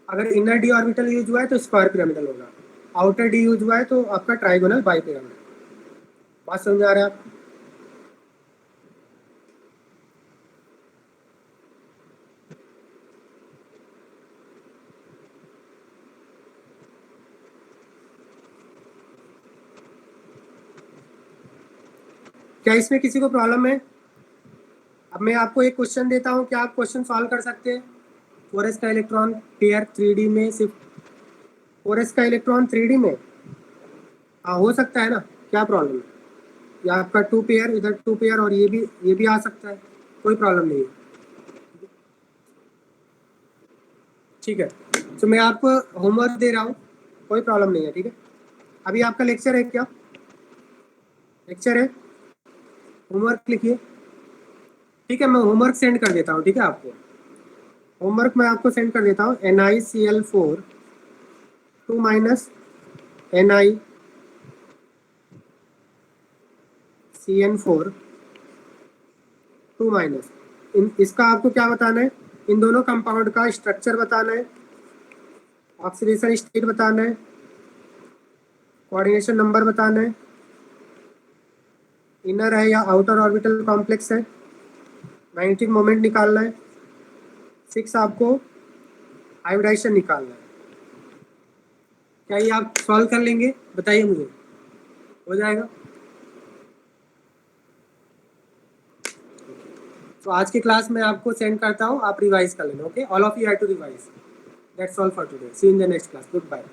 [SPEAKER 1] अगर इनर डी ऑर्बिटल यूज हुआ है तो स्क्वायर पिरामिडल होगा, आउटर डी यूज हुआ है तो आपका ट्राइगोनल बाई पिरामिडल। बात समझ आ रहा है आपको? क्या इसमें किसी को प्रॉब्लम है? अब मैं आपको एक क्वेश्चन देता हूँ, क्या आप क्वेश्चन सॉल्व कर सकते हैं? 4s का इलेक्ट्रॉन पेयर 3D में, सिर्फ 4s का इलेक्ट्रॉन 3D में, हाँ हो सकता है ना, क्या प्रॉब्लम है? या आपका 2 पेयर, इधर 2 पेयर और ये भी आ सकता है, कोई प्रॉब्लम नहीं है। ठीक है, तो मैं आपको होमवर्क दे रहा हूँ, कोई प्रॉब्लम नहीं है। ठीक है, अभी आपका लेक्चर है क्या? लेक्चर है, होमवर्क लिखिए। ठीक है, मैं होमवर्क सेंड कर देता हूँ। ठीक है, आपको होमवर्क मैं आपको सेंड कर देता हूँ। NiCl4 2 माइनस NiCN4 2 माइनस, इसका आपको क्या बताना है? इन दोनों कंपाउंड का स्ट्रक्चर बताना है, ऑक्सीडेशन स्टेट बताना है, कोऑर्डिनेशन नंबर बताना है, इनर है या आउटर ऑर्बिटल कॉम्प्लेक्स है, मैग्नेटिक मोमेंट निकालना है, 6 आपको हाइब्रिडाइजेशन निकालना है। क्या ये आप सॉल्व कर लेंगे? बताइए मुझे, हो जाएगा? तो आज की क्लास में आपको सेंड करता हूँ, आप रिवाइज कर लेना। Okay, all of you have to revise. That's all for today, see in the next class, good bye.